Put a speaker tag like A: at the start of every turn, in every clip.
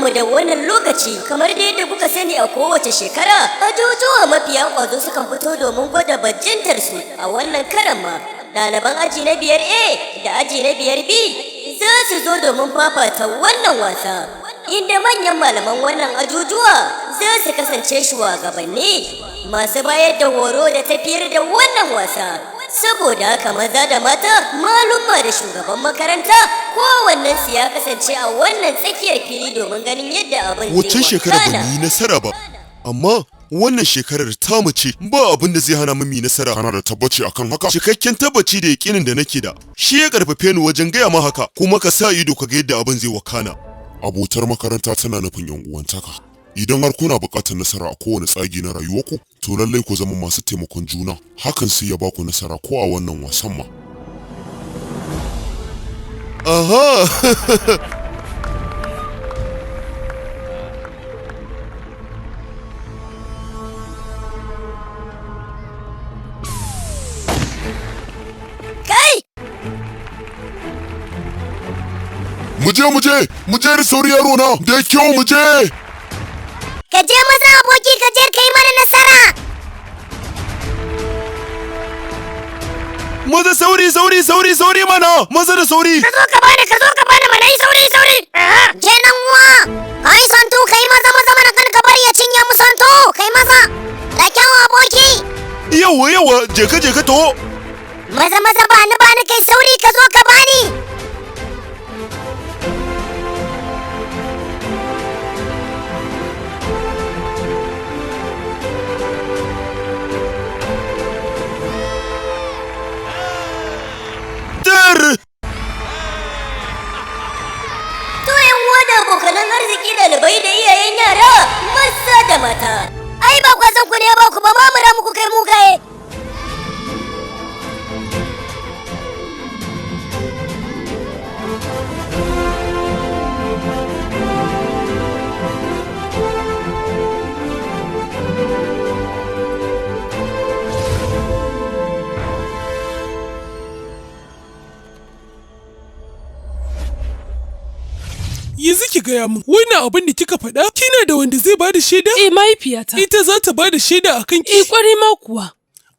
A: Barkanmu da wannan lokaci. Kamar da yadda kuka sani a kowace shekara, ajujuwa mafiya ƙwazo sukan fito domin gwada bajintarsu. A wannan karan ma, ɗaliban aji na 5A da aji na 5B za su zo domin fafata wannan wasa, inda manyan malaman wannan ajujuwa za su kasance shugabanni masu bayar da horo da tafiyar da wannan wasa. Saboda haka maza da mata, malumma da shugaban makaranta, kowannen su ya kasance a wannan tsakiyar fili domin ganin yadda abin zai wakana.
B: Wacce shekara ba mu yi nasara ba, amma wannan shekarar tamu ce, ba abin da zai hana mu yi nasara. Kana da tabbaci akan haka? Cikakken tabbaci da yakinin da nake da shi ya karfafe ni wajen gaya ma haka, kuma ka sa ido ka ga yadda abin zai wakana. Abotar makaranta tana nufin yan uwantaka. Idan har kuna buƙatar nasara a kowane tsagi na rayuwarku, to lallai ku zama masu taimakon juna. Hakan sai ya baku nasara ko a wannan wasan ma. Aha!
A: Kai!
B: Muje da sauri yaro na, da kyau muje!
C: Ka je maza aboki, ka je kai mana nasara.
B: Maza sauri mana, maza da sauri.
C: Ka zo ka bani mana, yi sauri. Je nan uwa. Kai santu, kai maza mana kan ka bari ya cinye mu santu. Kai maza. Da kyau aboki.
B: Yawa, je ka to.
C: Maza bani kai sauri ka zo ka bani.
A: Abokanan arziki ɗalibai da iyayen yara maza da mata.
C: Ai ba kwazon ku ne ba ku ba ma mura muku kai mugaye.
D: Yanzu ki gaya min, wannan abin da kika faɗa, kina da wanda zai bada shaida?
E: Mahaifiyata.
D: Ita za ta bada shaida akan ki?
E: Kwarai ma kuwa.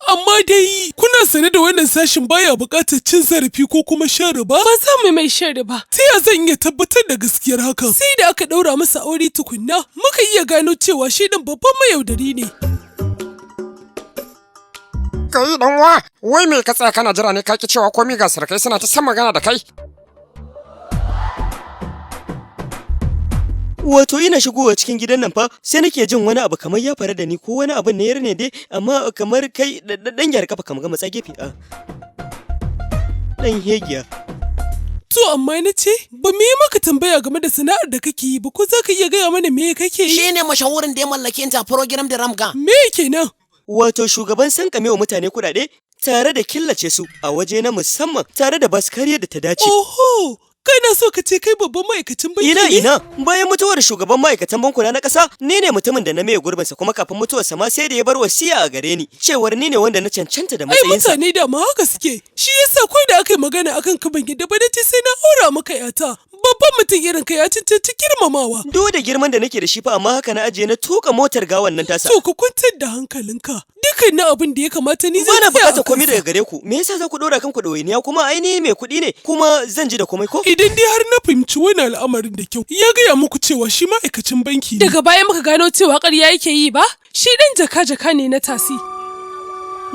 D: Amma dai kuna sane da wannan sashin baya buƙatar cin zarafi ko kuma shan riba?
E: Ba za mu mai shan riba.
D: Ta ya zan iya tabbatar da gaskiyar hakan? Sai da aka ɗaura masa aure tukunna, muka iya gano cewa shi ɗin babban mayaudari ne.
F: Kai dan wa, wai me ka tsaya kana jira ne ka ki cewa komai ga sarkai suna ta san magana da kai?
G: Wato ina shigowa cikin gidan nan fa sai nake jin wani abu kamar ya faru da ni ko wani abu ne yar ne dai amma kamar kai dan gyara kafa kamar ga matsa gefe a dan hegiya.
D: To amma na ce ba mu yi maka tambaya game da sana'ar da kake yi ba, ko za ka iya gaya mana me kake yi?
H: Shi ne mashahurin da ya mallaki ta program da ramga.
D: Me kenan?
G: Wato shugaban sankame wa mutane kuɗaɗe tare da killace su a waje na musamman tare da basu kariyar da ta dace.
D: Oho! Kana so ka ce kai babban ma'aikacin banki ne?
G: Ina bayan mutuwar shugaban ma'aikatan bankuna na ƙasa, ni ne mutumin da na maye gurbinsa, kuma kafin mutuwarsa ma sai da ya bar wasiya a gare ni cewar ni ne wanda na cancanta da matsayinsa.
D: Ai mutane da ma haka suke. Shi yasa ko da aka yi magana akan ka ban gida ba nace sai na aura maka yata. Babban mutum irin ka ya cancanci girmamawa.
G: Duk da girman da nake da shi fa, amma haka na ajiye na tuka motar gawan nan tasa.
D: To ku kwantar da hankalinka. Dukkan abin da ya kamata ni zan
G: yi. Bana bukatar komai daga gare ku. Me yasa za ku dora kanku ɗawainiya, kuma ainihi mai kuɗi ne, kuma zan ji da komai ko?
D: Idan dai har na fahimci wani al'amarin da kyau, ya gaya muku cewa shi ma'aikacin banki ne.
E: Daga baya muka gano cewa ƙarya yake yi ba? Shi ɗan jaka ne na tasi.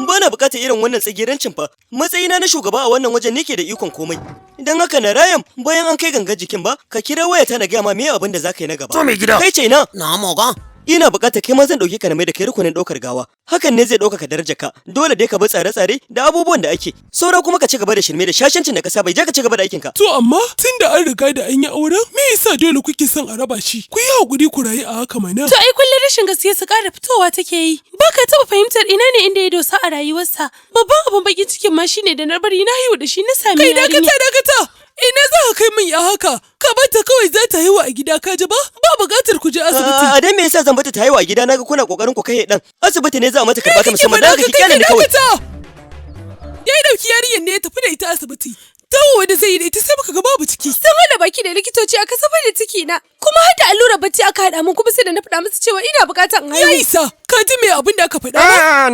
G: Bana bukatar irin wannan tsagerancin fa. Matsayina na shugaba a wannan wajen nake da ikon komai. Idan haka na Rayam, bayan an kai gangar jikin ba, ka kira wayata na gaya ma me abin da za ka yi na gaba.
F: To mai gida.
G: Kai ce na.
H: Na moga.
G: Ina bukatar kai ma zan dauke ka na mai da kai rukunin daukar gawa. Hakan ne zai dauka ka darajar ka. Dole dai ka bi tsare-tsare da abubuwan da ake. Saura kuma ka ci gaba da shirme da shashancin da ka saba, je ka ci gaba da aikin ka.
D: To amma tunda an riga da an yi auren, me yasa dole kuke son a raba shi? Ku yi hakuri ku rayu a haka mana.
E: To ai kullum rashin gaskiya su ƙara fitowa take yi. Ba ka taɓa fahimtar ina ne inda ya dosa a rayuwarsa. Babban abin bakin cikin ma shine da na bari na haihu da shi na sami yarinya.
D: Kai dakata. Ina za ka kai min ya haka? Ka bata kawai za ta haihu a gida ka ji ba? Ba buƙatar ku je asibiti.
G: A dan me yasa zan bata ta haihu a gida, naga kuna kokarin ku kai dan. Asibiti ne za a mata karba ta musamman, da haka ki kyale ni kawai.
D: Ya dauki yarinyar ne ya tafi da ita asibiti. dawowa da zai yi da ita sai muka ga babu ciki.
E: Sun hada baki da likitoci aka safar da ciki na. Kuma har da allurar bacci aka hada mun kuma sai da na faɗa musu cewa ina buƙatar in haihu.
D: Ya isa, ka ji me abin da aka faɗa ba?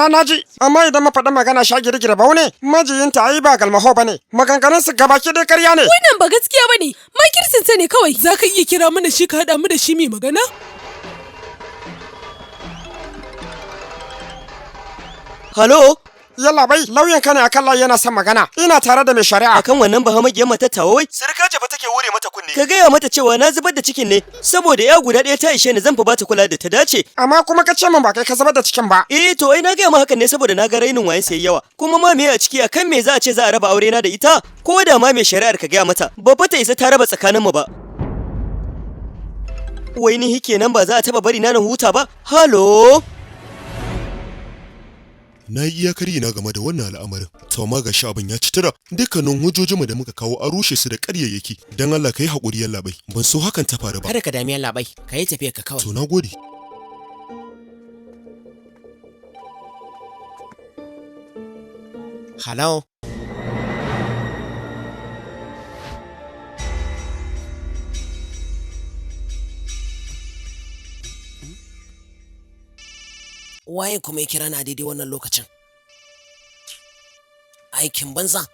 F: Na ji. Amma idan mafaɗin magana sha girgira bau ne, majiyinta ai ba galmaho bane. Maganganun su gabaki dai ƙarya ne.
E: Wannan ba gaskiya bane. Makirsin sa ne kawai.
D: Za ka iya kira mana shi ka haɗa mu da shi mai magana?
G: Halo?
F: Yalla bai, lauyan ka ne akan layi yana son magana. Ina tare da mai shari'a.
G: Akan wannan bahamagiyar mata tawa wai? Sarka ce fa take wure mata kunne. Ka gaya mata cewa na zubar da cikin ne saboda ya guda ɗaya ta ishe ni zan fa bata kula da ta dace.
F: Amma kuma ka ce min ba kai ka zubar da cikin ba.
G: To ai na gaya ma hakan ne saboda na ga rainin wayan sai yawa. Kuma ma me a ciki akan me za a ce za a raba aure na da ita? Ko da ma mai shari'ar ka gaya mata, babba ta isa ta raba tsakanin mu ba. Wai ni kenan ba za a taba bari na huta ba? Halo?
B: Na yi iyakar na game da wannan al'amarin. To ma ga abin ya ci tura. Dukkanin hujjojinmu da muka kawo a rushe su da ƙaryayyaki. Dan Allah ka yi haƙuri yallaɓai. Ban so hakan ta faru ba.
H: Kada ka dami yallaɓai, ka yi tafiya ka kawai.
B: To na gode.
H: Hello? Waye kuma ya kira na daidai wannan lokacin? Aikin banza.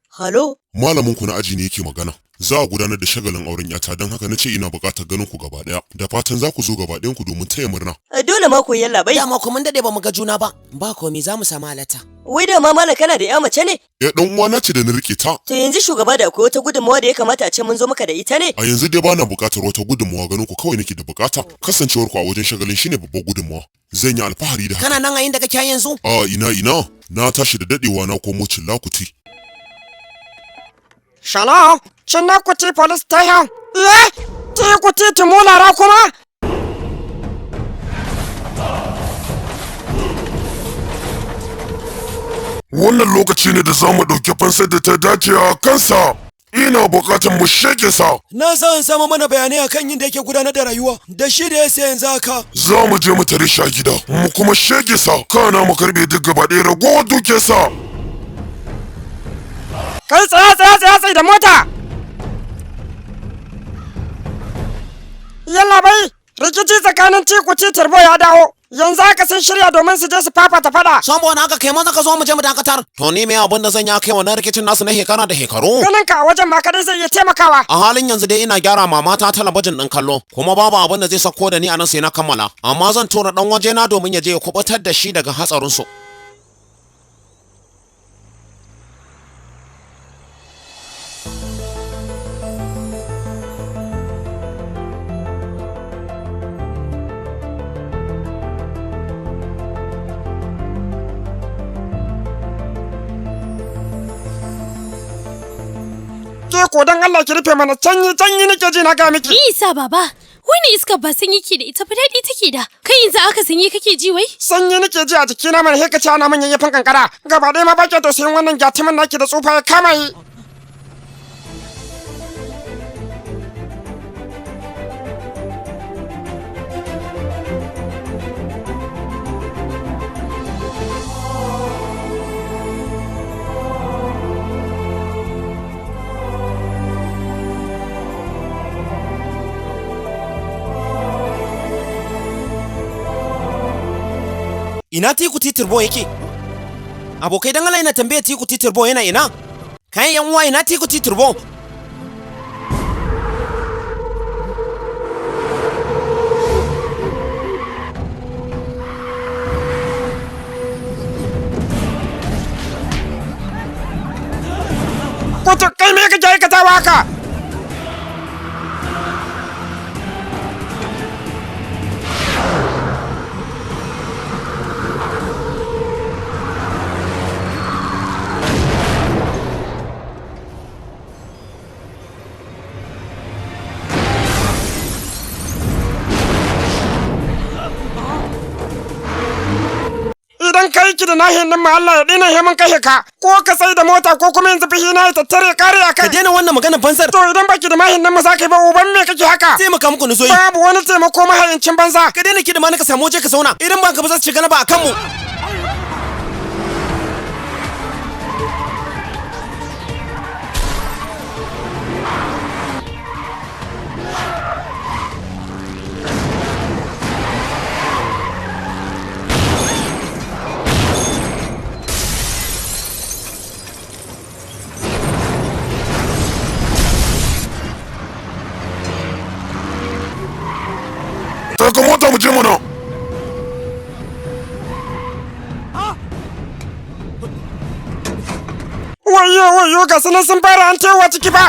G: Halo?
B: Malamin ku na aji ne yake magana. Za a gudanar da shagalin auren yata don haka na ce ina buƙatar ganin ku gaba ɗaya. Da fatan za ku zo gaba ɗayan ku domin taya murna.
G: Dole ma ku yalla bai.
H: Dama ku mun dade ba mu ga juna ba. Ba komai za mu samu halatta.
G: Wai da ma malam kana da ya mace ne?
B: Ya dan uwa na ce da na rike ta.
G: To yanzu shugaba da akwai wata gudunmawa da ya kamata a ce mun zo maka da ita ne?
B: A yanzu dai bana buƙatar wata gudunmawa ganin ku kawai nake da buƙata. Kasancewar ku a wajen shagalin shine babbar gudunmawa. Zan yi alfahari da haka.
H: Kana nan a inda kake yanzu?
B: Ina. Na tashi da dadewa na komo lakuti.
F: Shalom, Chinnakuti police station. Tikuti Timulara kuma?
B: Wannan lokaci ne da za mu ɗauki fansar da ta dace a kansa. Ina buƙatar mu shege sa.
I: Na san sama mana bayanai akan yin da yake gudanar da rayuwa da shi da yasa yanzu haka.
B: Za mu je mu tare shi a gida, mu kuma shege sa. Kana mu karbe duk gaba ɗaya ragowar dukiyarsa.
F: Kai tsaya da mota! Yalla bai, rikici tsakanin Tikuti Turbo ya dawo. Yanzu haka sun shirya domin su je su fafata fada.
H: Saboda haka kai maza ka zo mu je mu dakatar. To ni me abin da zan yi kai wannan rikicin nasu na hekara da hekaru?
F: Ganin ka a wajen ma kadai zai iya taimakawa.
H: A halin yanzu dai ina gyara mamata talabijin din kallo, kuma babu abin da zai sako da ni a nan sai na kammala. Amma zan tura dan waje na domin ya je ya kubutar da shi daga hatsarin su.
F: Ko dan Allah ki rufe mana canyi nake ji na ga miki.
E: Ni isa baba, wani iskar ba sanyi ke da ita fa daɗi take da. Kai yanzu aka sanyi kake ji wai?
F: Sanyi nake ji a jikina mana heka ci ana manyan yafin kankara. Gaba ɗaya ma ba ke tausayin wannan gyatumin naki da tsufa ya kama yi.
H: Ina Tikuti Turbo yake? Abokai dan Allah ina tambaya Tikuti Turbo yana ina? Kayan yan uwa ina Tikuti Turbo?
F: Wato kai me kake aikatawa haka? Idan kai ki da nahiyan nan ma Allah ya dina heman kashe ka ko ka sai da mota ko kuma yanzu fihi na ya tattare kare a kai.
H: Ka daina wannan maganar fansar.
F: To idan baki da mahin nan ma za ka yi ba uban me kake haka?
H: Taimaka muku nuzoyi.
F: Babu wani taimako mahayincin banza.
H: Ka daina ki da ma ka samu waje ka zauna. Idan ba ka ba za su shiga na ba a kanmu.
B: Taka mota mu je mana.
F: Wayo ga sunan sun fara an tewa ciki ba.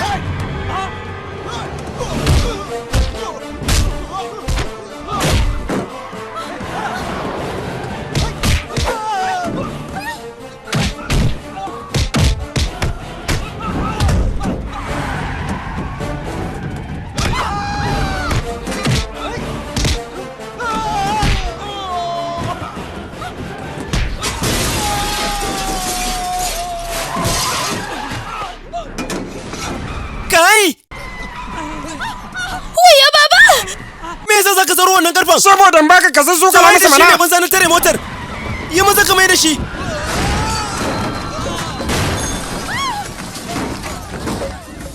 G: Kai!
E: Wuya baba!
G: Me yasa zaka zaro wannan karfan?
F: Saboda in baka ka zazzo ka masa
G: Shi ne
F: mana.
G: ban sanar tare motar. Yi maza ka mai da shi.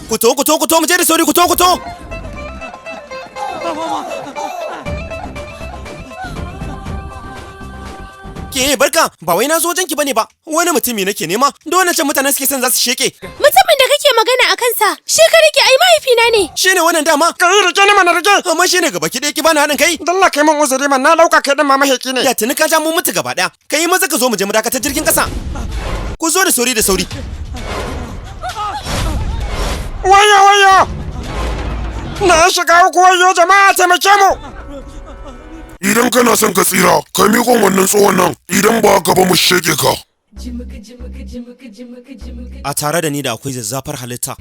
G: Ku to mu je da sauri ku to. Ke barka, ba wai na zo wajenki bane ba. Wani mutumi nake nema. Da wannan can mutanen suke son za su sheke.
E: Mutumin da kake magana a kansa, shi ka rike ai mahaifina ne.
G: Shine wannan dama.
F: Kai rike ni mana rike.
G: Amma shine gaba ki dai ki bani haɗin kai.
F: Dalla kai min uzuri man na dauka kai din ma maheki ne.
G: Ya tuni ka ja mu mutu gaba daya. Kai maza ka zo mu je mu dakatar jirgin kasa. Ku zo da sauri.
F: Wayo. Na shiga uku wayo jama'a taimake mu.
B: Idan kana son ka tsira, ka miƙon wannan tsohon nan. Idan ba ka ba mu shege ka.
G: A tare da ni da akwai zazzafar halitta.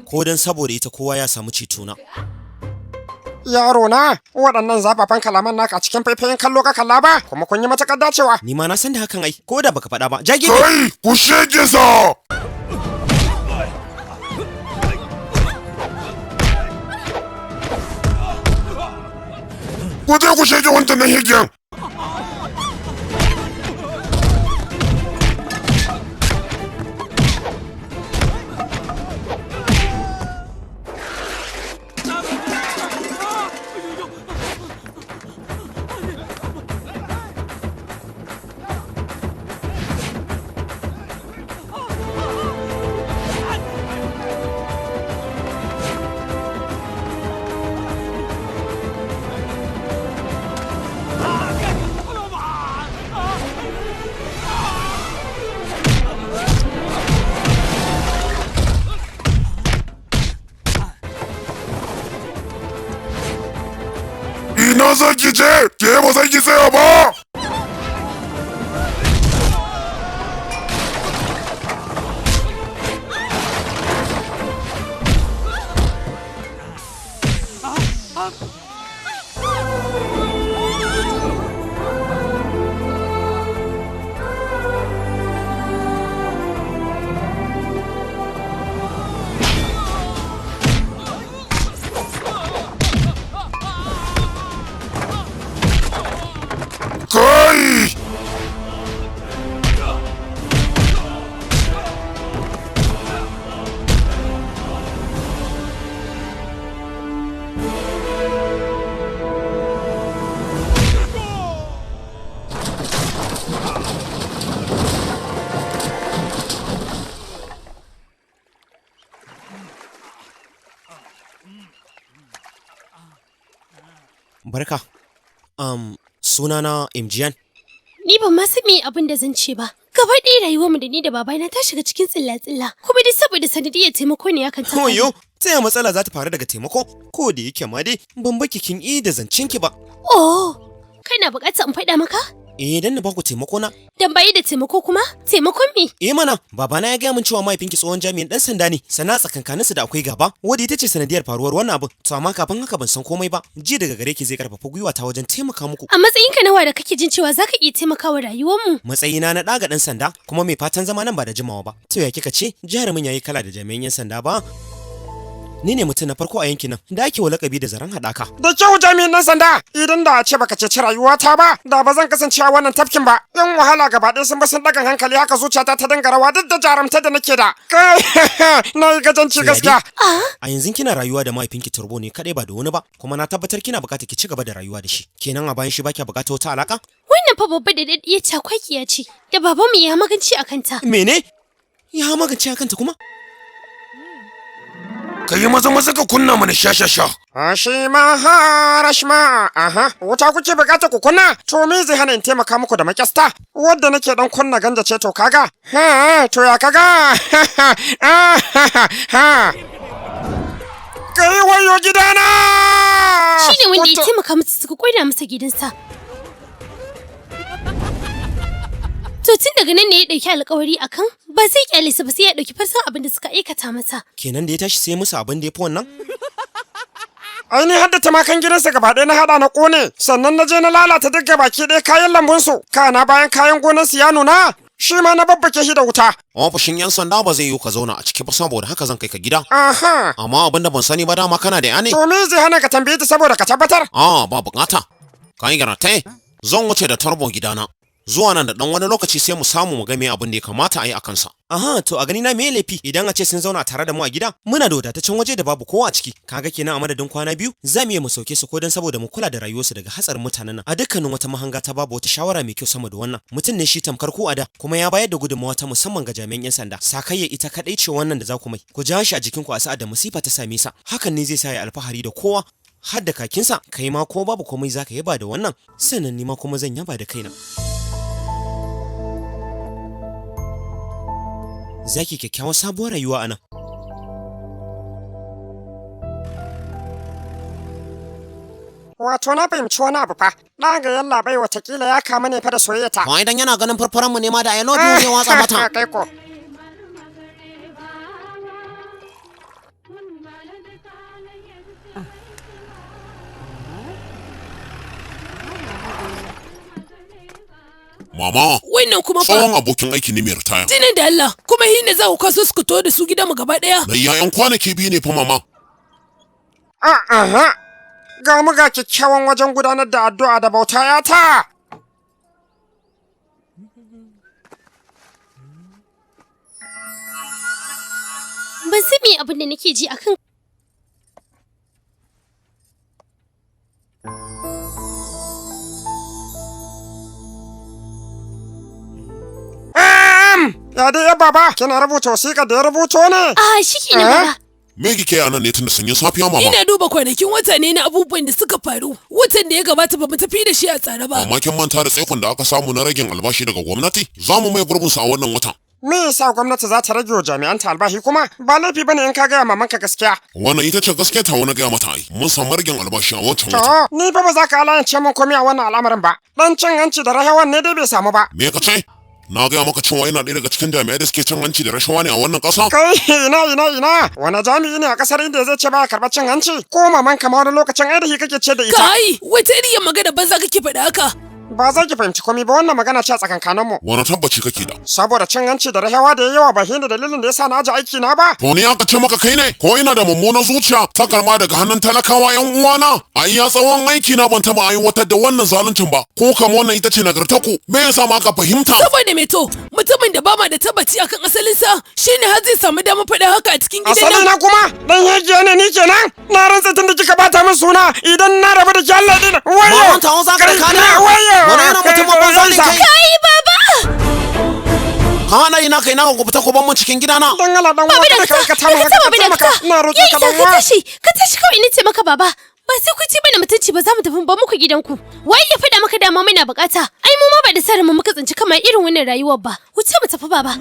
G: Ko dan saboda ita kowa ya samu cetona.
F: Yaro na, waɗannan zafafan kalaman naka a cikin faifayin kallo ka kalla ba, kuma kun yi matakar dacewa.
G: Ni ma na san da hakan ai, ko da baka faɗa ba. Jage
B: Kai, ku shege sa! Ku je ku shege wancan nan higiyan. Ina za ki je? Ke ba za ki tsaya ba? Kai!
G: Barka. Sunana Imjian.
E: Ni ban ma san me abin da zan ce ba. Gaba ɗaya rayuwarmu da ni da babana ta shiga cikin tsilla-tsilla. Kuma dai saboda sanadiyar taimako ne hakan ta faru.
G: Koyo, ta matsala za ta faru daga taimako? Ko da yake ma dai ban baki kin da zancen ki ba.
E: Oh, kana buƙatar in faɗa maka?
G: Dan na baku taimako na.
E: Dan bayi da taimako kuma? Taimakon me?
G: Mana, babana ya gaya min cewa mahaifinki tsohon jami'in dan sanda ne, sana tsakankaninsu da akwai gaba, wadda ita ce sanadiyar faruwar wannan abin. To amma kafin haka ban san komai ba. Ji daga gare ki zai karfafa gwiwa ta wajen taimaka muku.
E: A matsayinka nawa da kake jin cewa zaka iya taimakawa rayuwarmu?
G: Matsayina na ɗaga ɗan sanda kuma mai fatan zama nan ba da jimawa ba. To ya kika ce jarumin yayi kala da jami'an 'yan sanda ba? Ni ne mutum na farko a yankin nan da ake wa lakabi da zaren haɗaka.
F: Da kyau jami'in nan sanda, idan da a ce baka ceci rayuwata ba, da ba zan kasance a wannan tafkin ba. Yan wahala gaba ɗaya sun ba sun ɗagan hankali haka zuciyata ta dinga rawa duk da jarumta da nake da. Kai, na yi gajanci gaskiya.
G: A yanzu kina rayuwa da mahaifinki Turbo ne kaɗai ba da wani ba, kuma na tabbatar kina buƙatar ki ci gaba da rayuwa da shi. Kenan a bayan shi baki buƙatar wata alaƙa?
E: Wannan fa babba da daɗiya cakwakiya ce, da babanmu ya maganci a kanta.
G: Mene? Ya magance a kanta kuma?
I: Ka yi maza maza ka kunna mana sha.
F: Ashima harashma, aha, wuta kuke bukata ku kunna? To me zai hana in taimaka muku da makyasta? Wadda nake dan kunna ganja ce to kaga? Ha, to ya kaga? Ha. Kai wayo gidana!
C: Shine wanda ya taimaka masa suka koida masa gidansa. To tun daga nan ne ya ɗauki alƙawari akan ba zai kyale su ba sai ya ɗauki fasan abin da suka aikata masa.
G: Kenan da ya tashi sai musu abin da ya fi wannan?
F: Ai ni hadda tamakan gidansa gaba ɗaya na haɗa na ƙone, sannan na je na lalata duk baki ɗaya kayan lambunsu. Kana bayan kayan gonarsu ya nuna, shi ma na babbake shi da wuta.
H: Ofishin 'yan sanda ba zai yiwu ka zauna a ciki ba saboda haka zan kai ka gida.
F: Aha.
H: Amma abin da ban sani ba dama kana da ya ne?
F: To me zai hana ka tambaye ta saboda ka tabbatar?
H: Ba bukata. Ka yi garate, zan wuce da turbo gidana. Zuwa nan da ɗan wani lokaci sai mu samu mu ga me abin da ya kamata a yi a kansa.
G: Aha, to a gani na me laifi idan a ce sun zauna tare da mu a gida? Muna da wadataccen waje da babu kowa a ciki. Kaga kenan a madadin kwana biyu za mu iya mu sauke su ko dan saboda mu kula da rayuwarsu daga hatsarin mutanen nan. A dukkanin wata mahanga ta babu wata shawara mai kyau sama da wannan. Mutum ne shi tamkar ko a da kuma ya bayar da gudunmawa ta musamman ga jami'an 'yan sanda. Sakayya ita kadai ce wannan da za ku mai. Ku ja shi a jikinku a sa'ad da musifa ta same sa. Hakan ne zai sa ya alfahari da kowa. Har da kakinsa, kai ma ko babu komai zaka yaba da wannan. Sannan ni ma kuma zan yaba da kaina. Zaki kyakkyawar sabuwar rayuwa anan.
F: Wato na fahimci wani abu fa. Na ga yalla bai watakila ya kama ne fa da soyayya ta.
H: Ko idan yana ganin farfaran mu ne ma da I love you zai watsa mata.
F: Kai ko.
B: Mama,
E: Wannan kuma fa.
B: tsohon abokin aiki ne mai ritaya.
E: Jinin da Allah, kuma hi ne za ku kaso suka to da su gidanmu gaba ɗaya.
B: Da yayan kwanaki biyu ne fa mama.
F: Aha. Ga mu ga kyakkyawan wajen gudanar da addu'a da bauta ya ta.
C: Ban san me abin da nake ji akan
F: Ya dai ya baba, kina rubuta wasiƙa da ya rubuto ne?
C: shi ne baba.
B: Me kike a nan ne tun da sanyin safiya mama?
E: Ina duba kwanakin wata ne na abubuwan da suka faru. Watan da ya gabata ba mu tafi da shi a tsare ba.
B: Amma kin manta da tsaikon da aka samu na ragin albashi daga gwamnati? Za mu mai gurbin sa a wannan watan.
F: Me yasa gwamnati za ta rage wa jami'anta albashi kuma? Ba laifi bane in ka gaya mamanka gaskiya.
B: Wannan ita ce gaskiya ta wani gaya mata ai. Mun samu ragin albashi a wancan watan.
F: To, ni fa ba za ka alayance mun komai a wannan al'amarin ba. Dan cin hanci da rahawan ne dai bai samu ba.
B: Me ka ce? Na gaya maka cewa yana ɗaya daga cikin jami'ai da suke cin hanci da rashawa ne a wannan ƙasa?
F: Kai ina. Wani jami'i ne a ƙasar inda zai ce baya karɓar cin hanci? Ko maman ka ma wani lokacin ai da shi kake ce da ita?
E: Kai, wata iriyar magana banza kake faɗa haka.
F: Ba za ki fahimci komai ba wannan magana ce a tsakankanin mu.
B: Wani tabbaci kake da?
F: Saboda cin hanci da rahawa da yawa ba shi ne dalilin da yasa na aje aiki na ba.
B: To ni aka ce maka kai ne? Ko ina da mummunan zuciya ta karma daga hannun talakawa yan uwana? A iya tsawon aiki na ban taɓa aiwatar da wannan zaluncin ba. Ko kama wannan ita ce nagartaku? Me yasa ma ka fahimta?
E: Saboda me to, mutumin da ba ma da tabbaci akan asalinsa shine har zai samu damar faɗa haka a cikin gidan
F: Asali
E: nan.
F: na kuma dan yajiya ne ni kenan. Na rantsa tun da kika bata min suna idan na rabu da ki Allah din. Wayo.
H: Maman tawo za ka da kana.
F: Wayo.
H: Wani yana mutum babban zalin kai.
C: Kai baba.
H: Ka hana ina kai na ka fita ko ban mu cikin gidana.
F: Dan Allah dan
C: Baba
F: uwa
C: da
F: ka
C: ka
F: ta maka. Na roƙe ka dan
C: ka
F: uwa.
C: tashi kawai ni ce maka baba. Ba sai ku ci mana mutunci ba za mu tafi ba muku gidanku. Wai ya faɗa maka dama muna bukata. Ai mu ma ba da sanin mu muka tsinci kamar irin wannan rayuwar ba. Wuce mu tafi baba.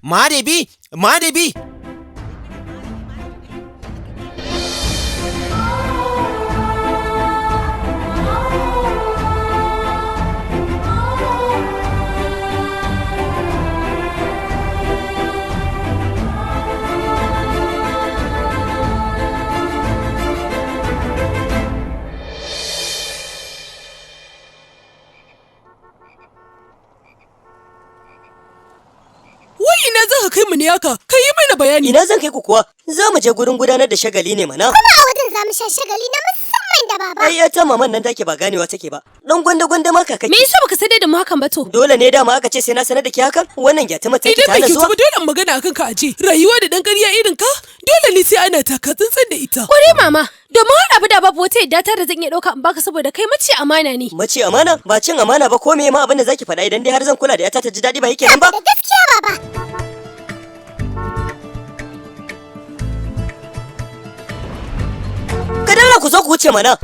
G: Madebi!
E: Ina za ka kai mu ne haka? Ka yi mana bayani.
G: Ina zan kai ku kuwa? Za mu je gurin gudanar da shagali ne mana.
C: Kuma a wajen za mu sha shagali na musamman.
A: min da baba. Ai ta maman nan take ba ganewa take ba. Dan gwanda ma kaka.
C: Me yasa baka sanar da mu hakan ba to?
A: Dole ne dama aka ce sai na sanar da ki hakan. Wannan gyatuma take ta
D: Idan
A: zuwa.
D: ba dole in magana akan ka aje. Rayuwa da dan ƙarya irin ka dole ne sai ana taka tsantsan da ita.
C: Kure mama, domin har abu da babu wata yadda ta da zan iya ɗauka in baka saboda kai mace amana ne.
A: Mace amana? Ba cin amana ba ko me ma abin da zaki faɗa idan dai har zan kula da yata ta ji daɗi ba yake nan ba? Da gaskiya baba. Kadalla ku zo ku wuce mana.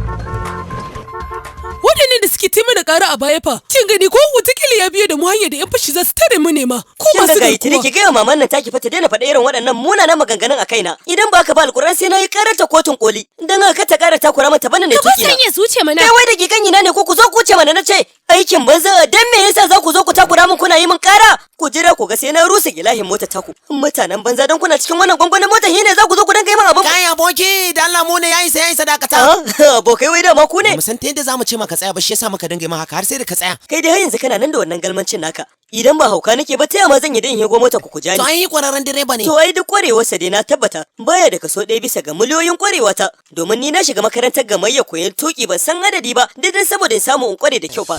D: Waɗannan da suke taimaka ƙara a baya fa, kin gani ko wataƙila ya biyo da mu hanyar da 'yan fashi za su tare mu ne ma. Ko masu
A: garkuwa. Kin ga ki gaya maman nan taki fa ta daina faɗa irin waɗannan munanan maganganun a kaina. Idan ba ka ba alƙur'an sai na yi ƙarar ta kotun koli. Dan haka ta ƙara ta kura mata bana ne tuki na.
C: Ka ba su wuce mana.
A: Kai wai da gigan ina ne ko ku zo ku wuce mana na ce. Aikin banza dan me yasa za ku zo ku takura min kuna yi min ƙara? Ku jira ku ga sai na rusa gilahin mota taku. Mutanen banza dan kuna cikin wannan gwangwanin mota shine za ku zo ku dinga yi min abin.
G: Kai aboki da Allah mu ne yayi sai dakata.
A: Abokai wai da ma ku ne.
G: Mu san ta yadda zamu ce maka tsaya ba shi yasa muka dinga yi haka har sai da ka tsaya.
A: Kai dai har yanzu kana nan da wannan galmancin naka. Idan ba hauka nake ba ta yama zan yi dan hego mota ku jani.
G: To ai kwararren direba ne.
A: To ai duk kwarewarsa dai na tabbata baya da kaso ɗaya bisa ga miliyoyin kwarewa ta. Domin ni na shiga makarantar gamayya koyon tuki ban san adadi ba dan saboda in samu in kware da kyau fa.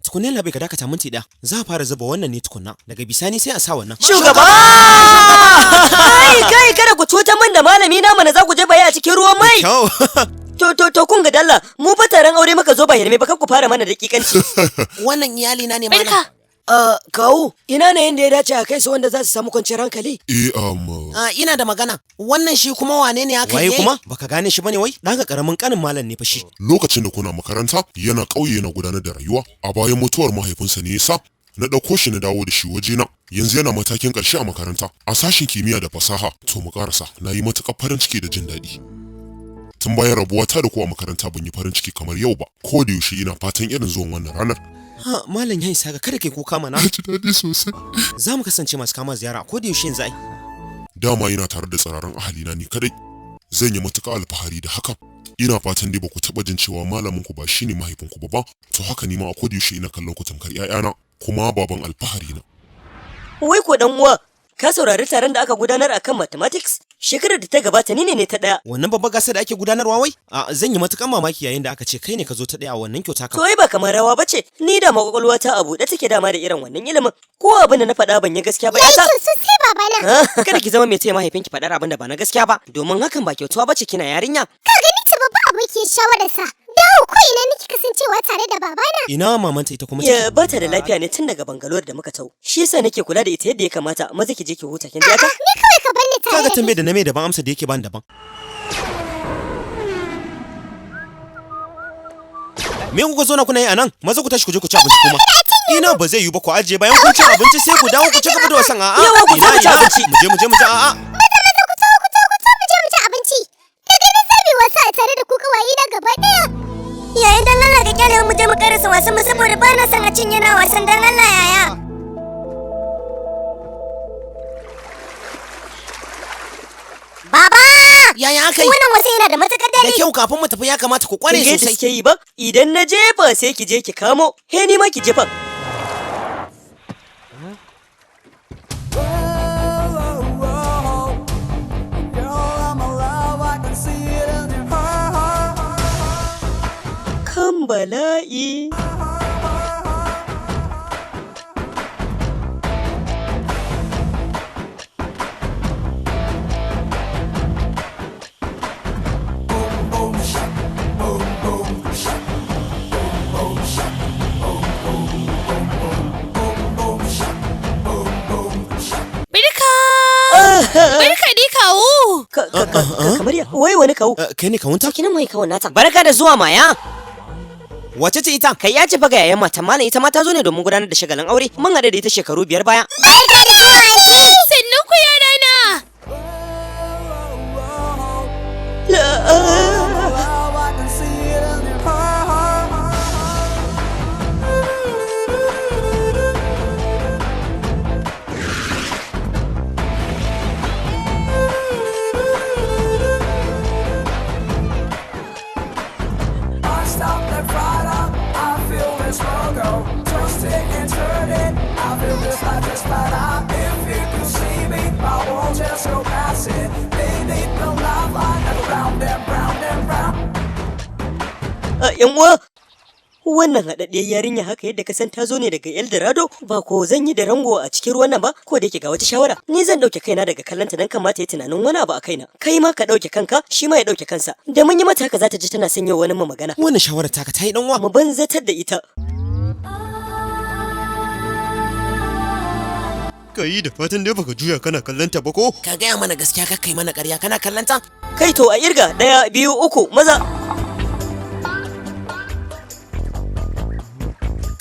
G: Tukunna labai ka dakata minti ɗaya. Za a fara zuba wannan ne tukunna. Daga bisani sai a sa wannan.
A: Shugaba! Kai kada ku cutar min da malami na mana za ku je baya a cikin ruwan mai. To kun ga dalla mu fa taron aure muka zo ba hirme ba kar ku fara mana dakikanci.
G: Wannan iyali na ne mana.
A: Kawu, ina ne yanda ya dace a kai su wanda za su samu kwanciyar hankali?
G: Ina da magana. Wannan shi kuma wane ne aka yi? Waye kuma? Baka gane shi bane wai? Dan ga karamin kanin malam ne fa shi.
B: Lokacin da kuna makaranta, yana ƙauye na gudanar da rayuwa. A bayan mutuwar mahaifinsa ne yasa na ɗauko shi na dawo da shi wajena. Yanzu yana matakin ƙarshe a makaranta. A sashin kimiyya da fasaha, to mu karasa. Na yi matuƙar farin ciki da jin daɗi. Tun bayan rabuwata da ku a makaranta ban yi farin ciki kamar yau ba. Ko da yaushe ina fatan irin zuwan wannan ranar.
G: Malam ya isa ga kada kai kuka mana.
B: Na ji daɗi sosai.
G: Za mu kasance masu kama ziyara ko da yaushe yanzu ai.
B: Dama ina tare da tsararan ahalina ni kadai. Zan yi matuƙar alfahari da hakan. Ina fatan dai ba ku taɓa jin cewa malamin ku ba shine mahaifinku ba. To haka ni ma a koda yaushe ina kallon ku tamkar ƴaƴana kuma baban alfahari na.
A: Wai ko dan uwa, ka saurari taron da aka gudanar akan mathematics? Shekarar da ta gabata ni ne ta ɗaya.
G: Wannan babban gasa da ake gudanarwa wai? Zan yi matukan mamaki yayin da aka ce kai ne ka zo ta ɗaya a wannan kyauta kan.
A: To ai ba kamar rawa bace. Ni da makwakwalwa ta a buɗe take dama da irin wannan ilimin. Ko abin da na faɗa ban yi gaskiya ba yasa. Yayi sosai babana. Kada ki zama mai taya mahaifinki faɗar abin da ba na gaskiya ba, domin hakan ba kyautuwa bace kina yarinya.
J: Ka gani ce babba abokin shawararsa. Dawo ko ina nake kasancewa tare da babana.
G: Ina mamanta ita kuma
A: take? Ba ta da lafiya ne tun daga Bangalore da muka tau. Shi yasa nake kula da ita yadda ya kamata. Maza ki je ki huta kin ji ta?
J: Ni kawai ka bar ni tare.
G: Kaga tambaye da na mai daban amsa da yake ban daban. Me kuka zo na kuna yi anan? Maza ku tashi ku je ku ci abinci kuma. Ina ba zai yi ba ku ajiye bayan kun ci abinci sai ku dawo ku ci gaba da wasan a'a.
A: Yawa ku ci abinci.
G: Mu je a'a.
J: Maza ku ci abinci. Daga ni zai yi wasa tare da ku kawai na gaba daya.
A: Yayin dan Allah ka kyale mu je mu karasa wasan mu saboda ba na son a cinye na wasan dan Allah yaya.
J: Baba!
G: Yaya aka yi?
J: Wannan wasan yana da matakar dadi.
G: Da kyau kafin mu tafi ya kamata ku kware sosai.
A: Ke yi ba? Idan na jefa sai ki je ki kamo. He ni ma ki jefa. Kan bala'i.
C: Barka dai kawo.
A: Kamar ya, wai wani kawo.
G: Kai ne kawunta?
A: Kina mai kawun nata. Barka da zuwa Maya.
G: Wace ce ita?
A: Kai ya ce fa ga yayan matan malam ita ma ta zo ne domin gudanar da shagalin aure. Mun haɗu da ita shekaru 5 baya.
J: Barka da zuwa ni.
C: Sannan ku yara na.
A: Yan uwa, wannan haɗaɗɗiyar yarinya haka yadda ka san ta zo ne daga Eldorado, ba ko zan yi da rango a cikin ruwan nan ba, ko da yake ga wata shawara. Ni zan ɗauke kaina daga kallonta dan kamata ya tunanin wani abu a kaina. Kai ma ka ɗauke kanka, shi ma ya ɗauke kansa. Da mun yi mata haka za ta ji tana son yau wani mu magana.
G: Wannan shawara taka ta yi dan wa.
A: Mu banzatar da ita.
B: Kai da fatan dai baka juya kana kallonta ba ko?
G: Ka gaya mana gaskiya ka kai mana ƙarya kana kallanta?
A: Kai to a irga 1, 2, 3 maza.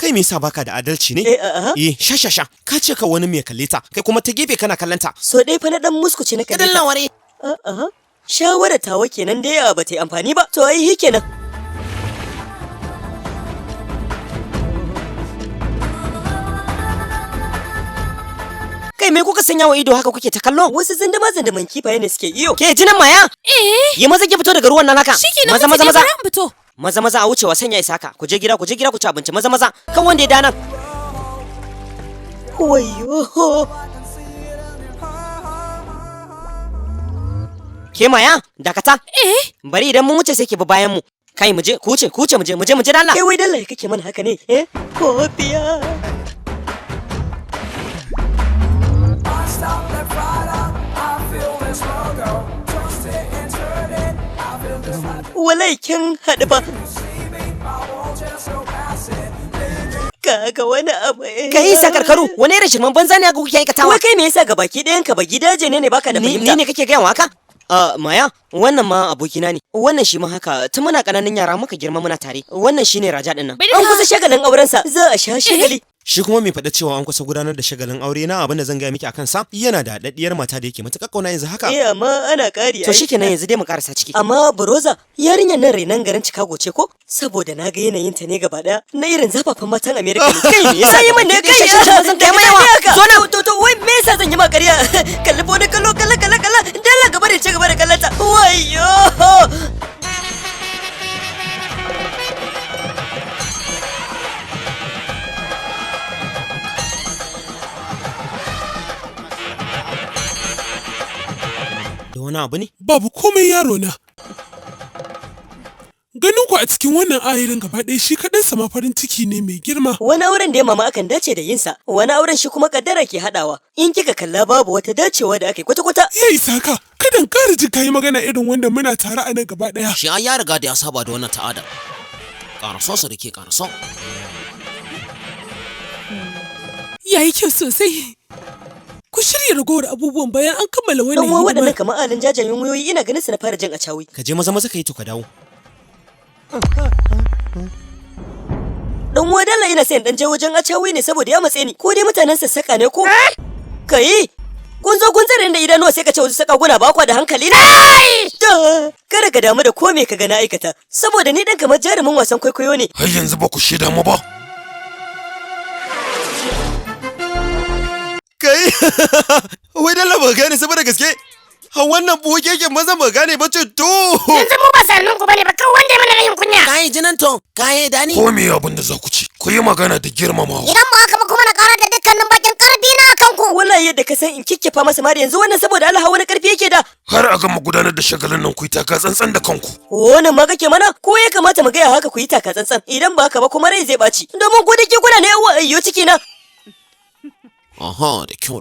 G: Kai me yasa baka da adalci ne? Sha. Ka ce ka wani mai kalle ta, kai kuma ta gefe kana kallanta.
A: So dai fa na dan muskuce na kalle.
G: Kadan laware.
A: Shawara tawa kenan dai ba ta yi amfani ba. To ai hi kenan. Kai me kuka sanya wa ido haka kuke ta kallo? Wasu zandaman kifaye ne suke iyo. Ke jinan maya? Yi maza ki fito daga ruwan nan haka. Maza. Maza a wucewa sanya isa haka. Ku je gida ku ci abinci maza. Kan wanda ya dana. Wayyo. Ke maya, dakata. Bari idan mun wuce sai ki bi bayan mu. Kai mu je, ku wuce mu je dalla. Kai wai dalla kake mana haka ne? Ko biya. Walai kin haɗu ba. Kaga wani abu Kai isa karkaru, wani irin shirman banza ne kuke aikatawa? Wai kai me yasa ga baki ɗayan ka ba gidaje ne baka da fahimta? Ni ne kake gaya haka? Maya, wannan ma abokina ne. Wannan shi ma haka, tun muna ƙananan yara muka girma muna tare. Wannan shine Raja ɗin nan. An kusa shagalin aurensa, za a sha shagali.
G: Shi kuma mai faɗa cewa an kusa gudanar da shagalin aure na abin da zan gaya miki akan sa yana da daɗaɗɗiyar mata da yake matuƙar ƙauna yanzu haka.
A: Amma ana ƙari. To shikenan yanzu dai mu karasa ciki. Amma Broza, yarinyar nan renan garin Chicago ce ko? Saboda na ga yanayin ta ne gaba ɗaya na irin zafafan matan America ne. Kai me yasa yi min ne kai? Zan kai mai yawa. Zo na to wai me yasa zan yi ma ƙarya? Kalli bone kalla. Dalla gaba da ce gaba da kallata. Wayyo.
G: Wani abu ne?
D: Babu komai yaro na. Ganin ku a cikin wannan ayarin gaba ɗaya shi kaɗan sama farin ciki ne mai girma.
A: Wani auren da ya mama akan dace da yinsa, wani auren shi kuma kaddara ke haɗawa. In kika kalla babu wata dacewa da aka yi kwata-kwata.
D: Ya isa ka, kadan ƙara ji kayi magana irin wanda muna tare a nan gaba ɗaya.
H: Shi ya riga da ya saba da wannan ta'ada. Ƙaraso su da ke ƙaraso.
E: Yayi kyau sosai. Ku shirya ragowar abubuwan bayan an kammala wannan
A: hidima. Dan waɗannan kamar alin jajayen wayoyi ina ganin su na fara jin a cawi.
G: Ka je maza ka yi to ka dawo.
A: Dan wadalla ina sai dan je wajen a cawi ne saboda ya matse ni. Ko dai mutanen sassaka ne ko? Kai kun zo kun tsare da idanuwa sai ka ce wasu saka guna ba kwa da hankali ne. Kada ka damu da ko me ka ga na aikata saboda ni dan kamar jarumin wasan kwaikwayo ne.
B: Har yanzu ba ku shaida mu ba. Kai, wai dalla ba gane saboda gaske? Wannan buhu keken maza ba gane ba ce to.
J: Yanzu mu ba sannun ku bane ba kawai wanda mana rayin kunya.
H: Kai jinan to, kai dani.
B: Ko me abin da za ku ci? Ku yi magana da girmamawa.
J: Idan ba haka ba kuma na ƙara da dukkanin bakin ƙarfi na akan ku.
A: Wallahi yadda ka san in kikkifa masa mari yanzu wannan saboda Allah wani ƙarfi yake da.
B: Har a gama gudanar da shagalin nan ku yi taka tsantsan da kanku.
A: Wannan ma kake mana ko ya kamata mu gaya haka ku yi taka tsantsan idan ba haka ba kuma rai zai ɓaci. Domin ku da ke kuna ne yawa ayyo ciki na.
H: Aha, da kyau.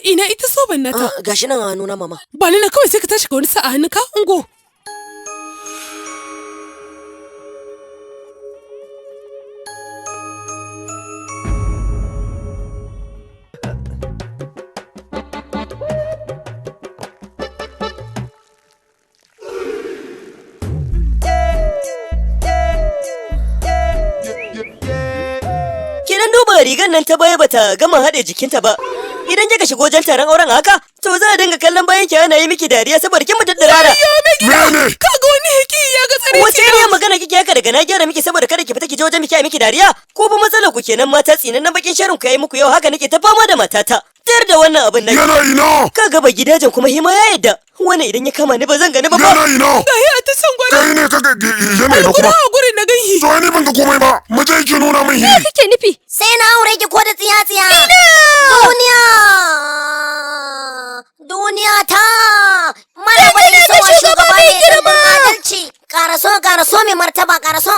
E: Ina ita soban nata.
A: Gashi nan a hannuna mama.
E: Ba ni na kawai sai ka tashi ka wani sa a hannunka, ungo.
A: Rigar nan ta baya bata gama haɗe jikinta ba. Idan kika shigo wajen taron auren haka, to za a dinga kallon bayan ki ana yi miki dariya saboda kin mutu da rana.
E: Kaga wani hiki ya ga tsare.
A: Wace ne magana kike haka daga na gyara miki saboda kada ki fita ki je wajen miki a miki dariya? Ko ba matsalar ku kenan mata tsinan nan bakin sharin ku yayi muku yau haka nake ta fama da matata. Tayar da wannan abin nan.
B: Yana ina.
A: Kaga ba gidajen kuma hima ya yadda. Wannan idan ya kama ni ba zan gani ba.
B: Yana ina.
E: Ga ta san gwada.
B: Kai ne kaga yana ina kuma.
E: Gurin na ganhi.
B: To ni ban ga komai ba. Mu je ki nuna min hi.
C: Me kake nufi?
J: Sai na aure ki ko da tsiya-tsiya.
A: Duniya ta! Mana ba da isowa shugaba mai girma! Adalci! Karaso mai martaba, karaso!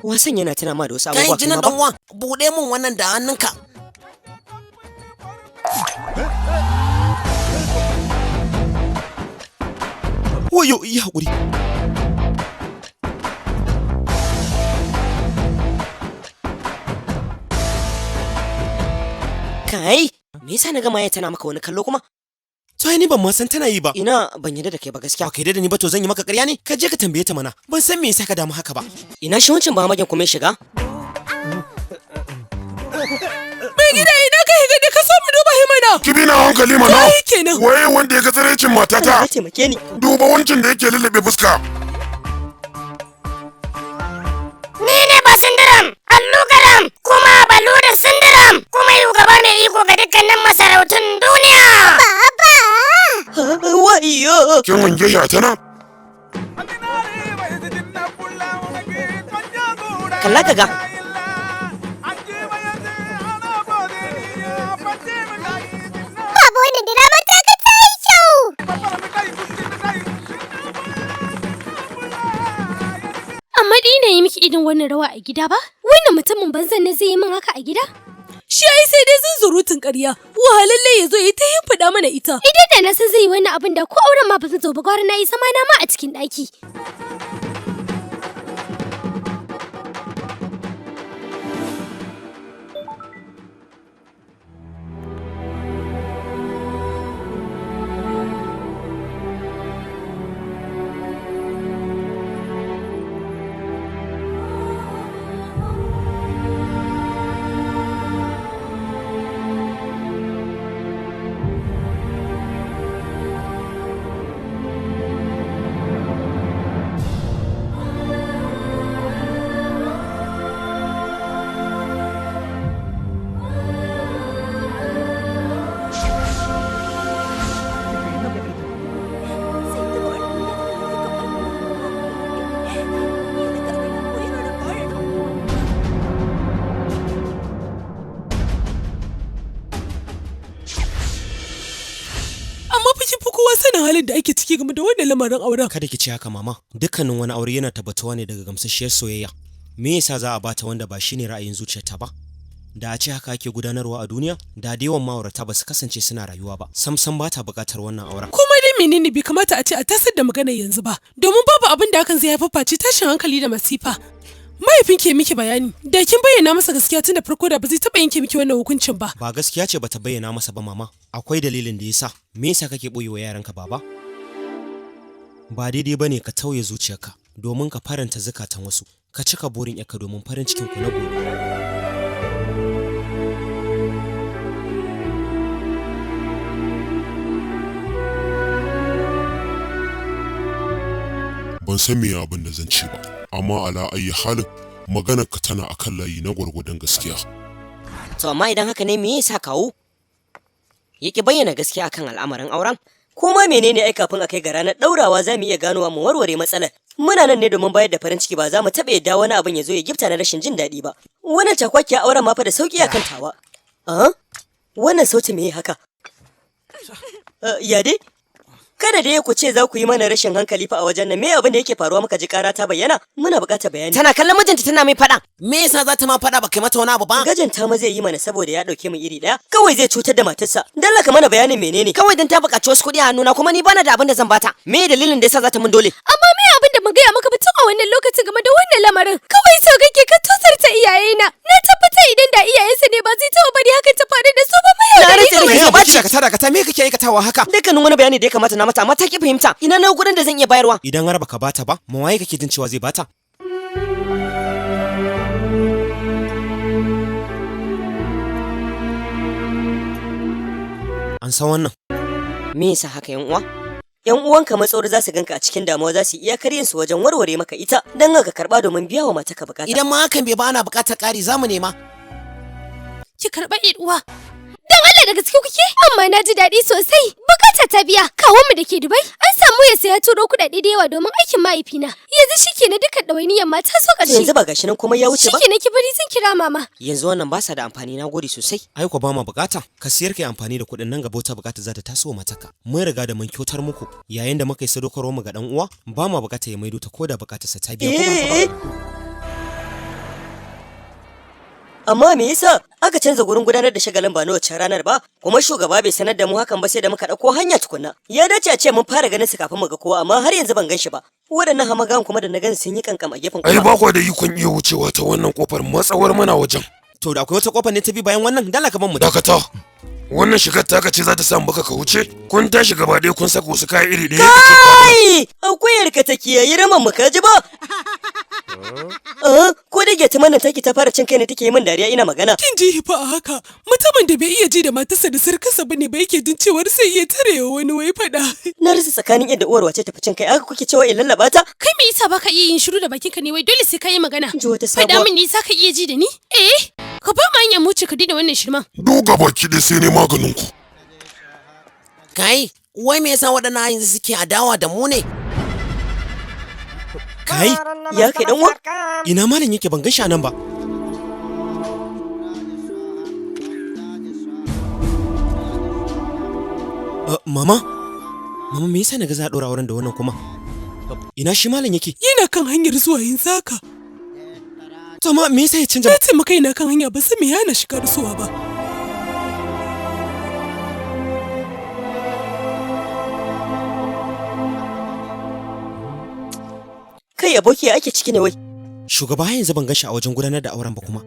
G: Wasan yana tana ma da wasu abubuwa
H: kai jinin danwa bude min wannan da hannunka.
G: Wayo, yi haƙuri. Kai, me yasa na gama ya tana maka wani kallo kuma? To ni ban ma san tana yi ba. Ina ban yarda da kai ba gaskiya. Kai da ni ba to zan yi maka ƙarya ne? Ka je ka tambaye ta mana. Ban san me yasa ka damu haka ba. Ina shi wancan ba magin kuma ya shiga?
E: Mai gida ina kai ga da ka so mu duba himana.
B: Kibi na hankali mana.
E: Kai kenan.
B: Waye wanda ya ga tsaraicin matata?
G: Ka taimake ni.
B: Duba wancan da yake lullube fuska.
J: Ni ne ba Sindiram, Allugaram, kuma Balurin Sindiram, kuma shugaba mai iko ga dukkanin masarautun duniya. Baba!
G: Wayo!
B: Kin wange shi a tana?
G: Kalla ka ga.
J: Baba wannan diramar taka ta yi kyau.
C: Amma ina yi miki irin wannan rawa a gida ba? Wannan mutumin banzan ne zai yi min haka a gida?
E: Shi ai sai dai zunzurutun ƙarya. Wahalalle ya zo ya ta yin faɗa mana ita.
C: Idan da na san zai yi wannan abin da ko auren ma ba zan zo ba gwara na yi zama na ma a cikin ɗaki.
E: sanin halin da ake ciki game da wannan lamarin auren.
G: Kada ki ce haka mama. Dukkanin wani aure yana tabbatuwa ne daga gamsasshiyar soyayya. Me yasa za a bata wanda ba shine ra'ayin zuciyarta ba? Da a ce haka ake gudanarwa a duniya, da yawan ma'aurata ba su kasance suna rayuwa ba. Samsam ba ta buƙatar wannan auren.
E: Kuma dai menene bai kamata a ce a tasar da magana yanzu ba, domin babu abin da hakan zai haifar face tashin hankali da masifa. Mahaifin ke miki bayani, da kin bayyana masa gaskiya tun da farko da ba zai taɓa yanke miki wannan hukuncin ba.
G: Ba gaskiya ce bata bayyana masa ba mama. Akwai dalilin da yasa. Me yasa kake boye wa yaranka baba? Ba daidai bane ka tauye zuciyarka domin ka faranta zakatan wasu. Ka cika burin yarka domin farin cikin ku na gobe.
B: Ban san me abin da zan ce ba, amma ala ayi halin maganar ka tana akan layi na gwargwadon gaskiya.
A: To amma idan haka ne me yasa kawo yake bayyana gaskiya akan al'amarin auren? Kuma menene ai kafin a kai ga ranar daurawa za mu iya ganowa mu warware matsalar. Muna nan ne domin bayar da farin ciki, ba za mu taɓa yadda wani abin ya zo ya gifta na rashin jin daɗi ba. Wannan cakwakiya auren ma fa da sauki akan tawa. Wannan sauti me haka? Ya dai? Kada dai ku ce za ku yi mana rashin hankali fa a wajen nan. Me abin da yake faruwa muka ji kara ta bayyana? Muna buƙatar bayani.
H: Tana kallon mijinta tana mai faɗa. Me yasa za ta ma faɗa ba kai mata wani abu ba?
A: Gajin ta ma zai yi mana saboda ya ɗauke mu iri ɗaya. Kawai zai cutar da matarsa. Dalla ka mana bayanin menene?
H: Kawai dan ta buƙaci wasu kuɗi a hannuna kuma ni bana da abin da zan bata. Me dalilin da yasa za ta mun dole?
C: Amma me abin da mun gaya maka tun a wannan lokacin game da wannan lamarin? Kawai so kake ka tosarta iyayena. Na tabbata idan da iyayensa ne ba zai taɓa bari hakan ta faru da su ba mai
H: yaudari. Ba ce ka me kake aikatawa haka?
A: Dukkanin wani bayani da ya kamata na mata amma ta ki fahimta. Ina na gurin da zan iya bayarwa.
G: Idan har baka bata ba, mu waye kake jin cewa zai bata? An san wannan.
A: Me yasa haka yan uwa? Yan uwanka matsawar za su ganka a cikin damuwa za su iya karyin su wajen warware maka ita dan ka karba domin biya wa mataka bukata.
H: Idan ma hakan bai ba ana bukatar ƙari zamu nema.
C: Ki karba uwa. Dan Allah daga cikin kuke? Amma na ji daɗi sosai. Bukata ta biya. Kawun mu dake Dubai an sa mu ya sai ya turo kuɗaɗe da yawa domin aikin mahaifina. Yanzu shikenan dukkan ɗawainiyar ma ta so ƙarshe.
A: Yanzu ba gashi nan kuma ya wuce ba.
C: Shikenan ki bari zan kira mama.
A: Yanzu wannan ba sa da amfani, na gode sosai.
G: Ai ko ba ma bukata. Ka siyar kai amfani da kuɗin nan gaba wata bukata za ta taso wa mataka. Mun riga da mun kyautar muku. Yayin da muka yi sadaukarwa mu ga dan uwa, ba ma bukata ya maido ta koda bukatarsa ta biya ko ba.
A: Amma me yasa aka canza gurin gudanar da shagalin ba na wacce ranar ba? Kuma shugaba bai sanar da mu hakan ba sai da muka dauko hanya tukunna. Ya dace a ce mun fara ganin su kafin mu ga kowa, amma har yanzu ban gan shi ba. Waɗannan hamagan kuma da na gani sun yi kankam a gefen kofa.
B: Ai ba kwa da ikon iya wucewa ta wannan kofar matsawar mana wajen.
G: To da akwai wata kofar ne ta bi bayan wannan, dala ka ban mu.
B: Dakata. Wannan shigar taka ce za ta samu baka ka wuce? Kun tashi gaba ɗaya kun saka wasu kaya iri ɗaya.
A: Kai! Akwai yarka ta kiyayi raman mu ka ji ba? Ko da geta mana take ta fara cin kai ne take yi min dariya ina magana.
E: Kin ji fa a haka, mutumin da bai iya ji da matarsa da sarkarsa bane ba yake jin cewar sai iya tarewa wani wai fada.
A: Na rasa tsakanin yadda uwar wace tafi cin kai, aka kuke cewa in lallaba ta?
C: Kai me yasa baka iya yin shiru da bakinka ne wai dole sai ka yi magana?
A: Ji wata sabuwa.
C: Faɗa min ne ka iya ji da ni? Ka ba mu hanyar mu ka dina wannan shirman.
B: Doga baki da sai ne maganin ku.
H: Kai, wai me yasa waɗannan yanzu suke adawa da mu ne?
G: Kai,
A: ya kai dan wa?
G: Ina malam yake ban gashi nan ba. Mama me yasa naga za a dora auren da wannan kuma? Ina shi malam yake?
E: Yana kan hanyar zuwa yin zaka.
G: To ma me yasa ya canja?
E: Ya ce maka yana kan hanya ba sai me yana shiga rasuwa ba.
A: Kai aboki ake ciki ne wai.
G: Shugaba yanzu ban gashi a wajen gudanar da auren ba kuma.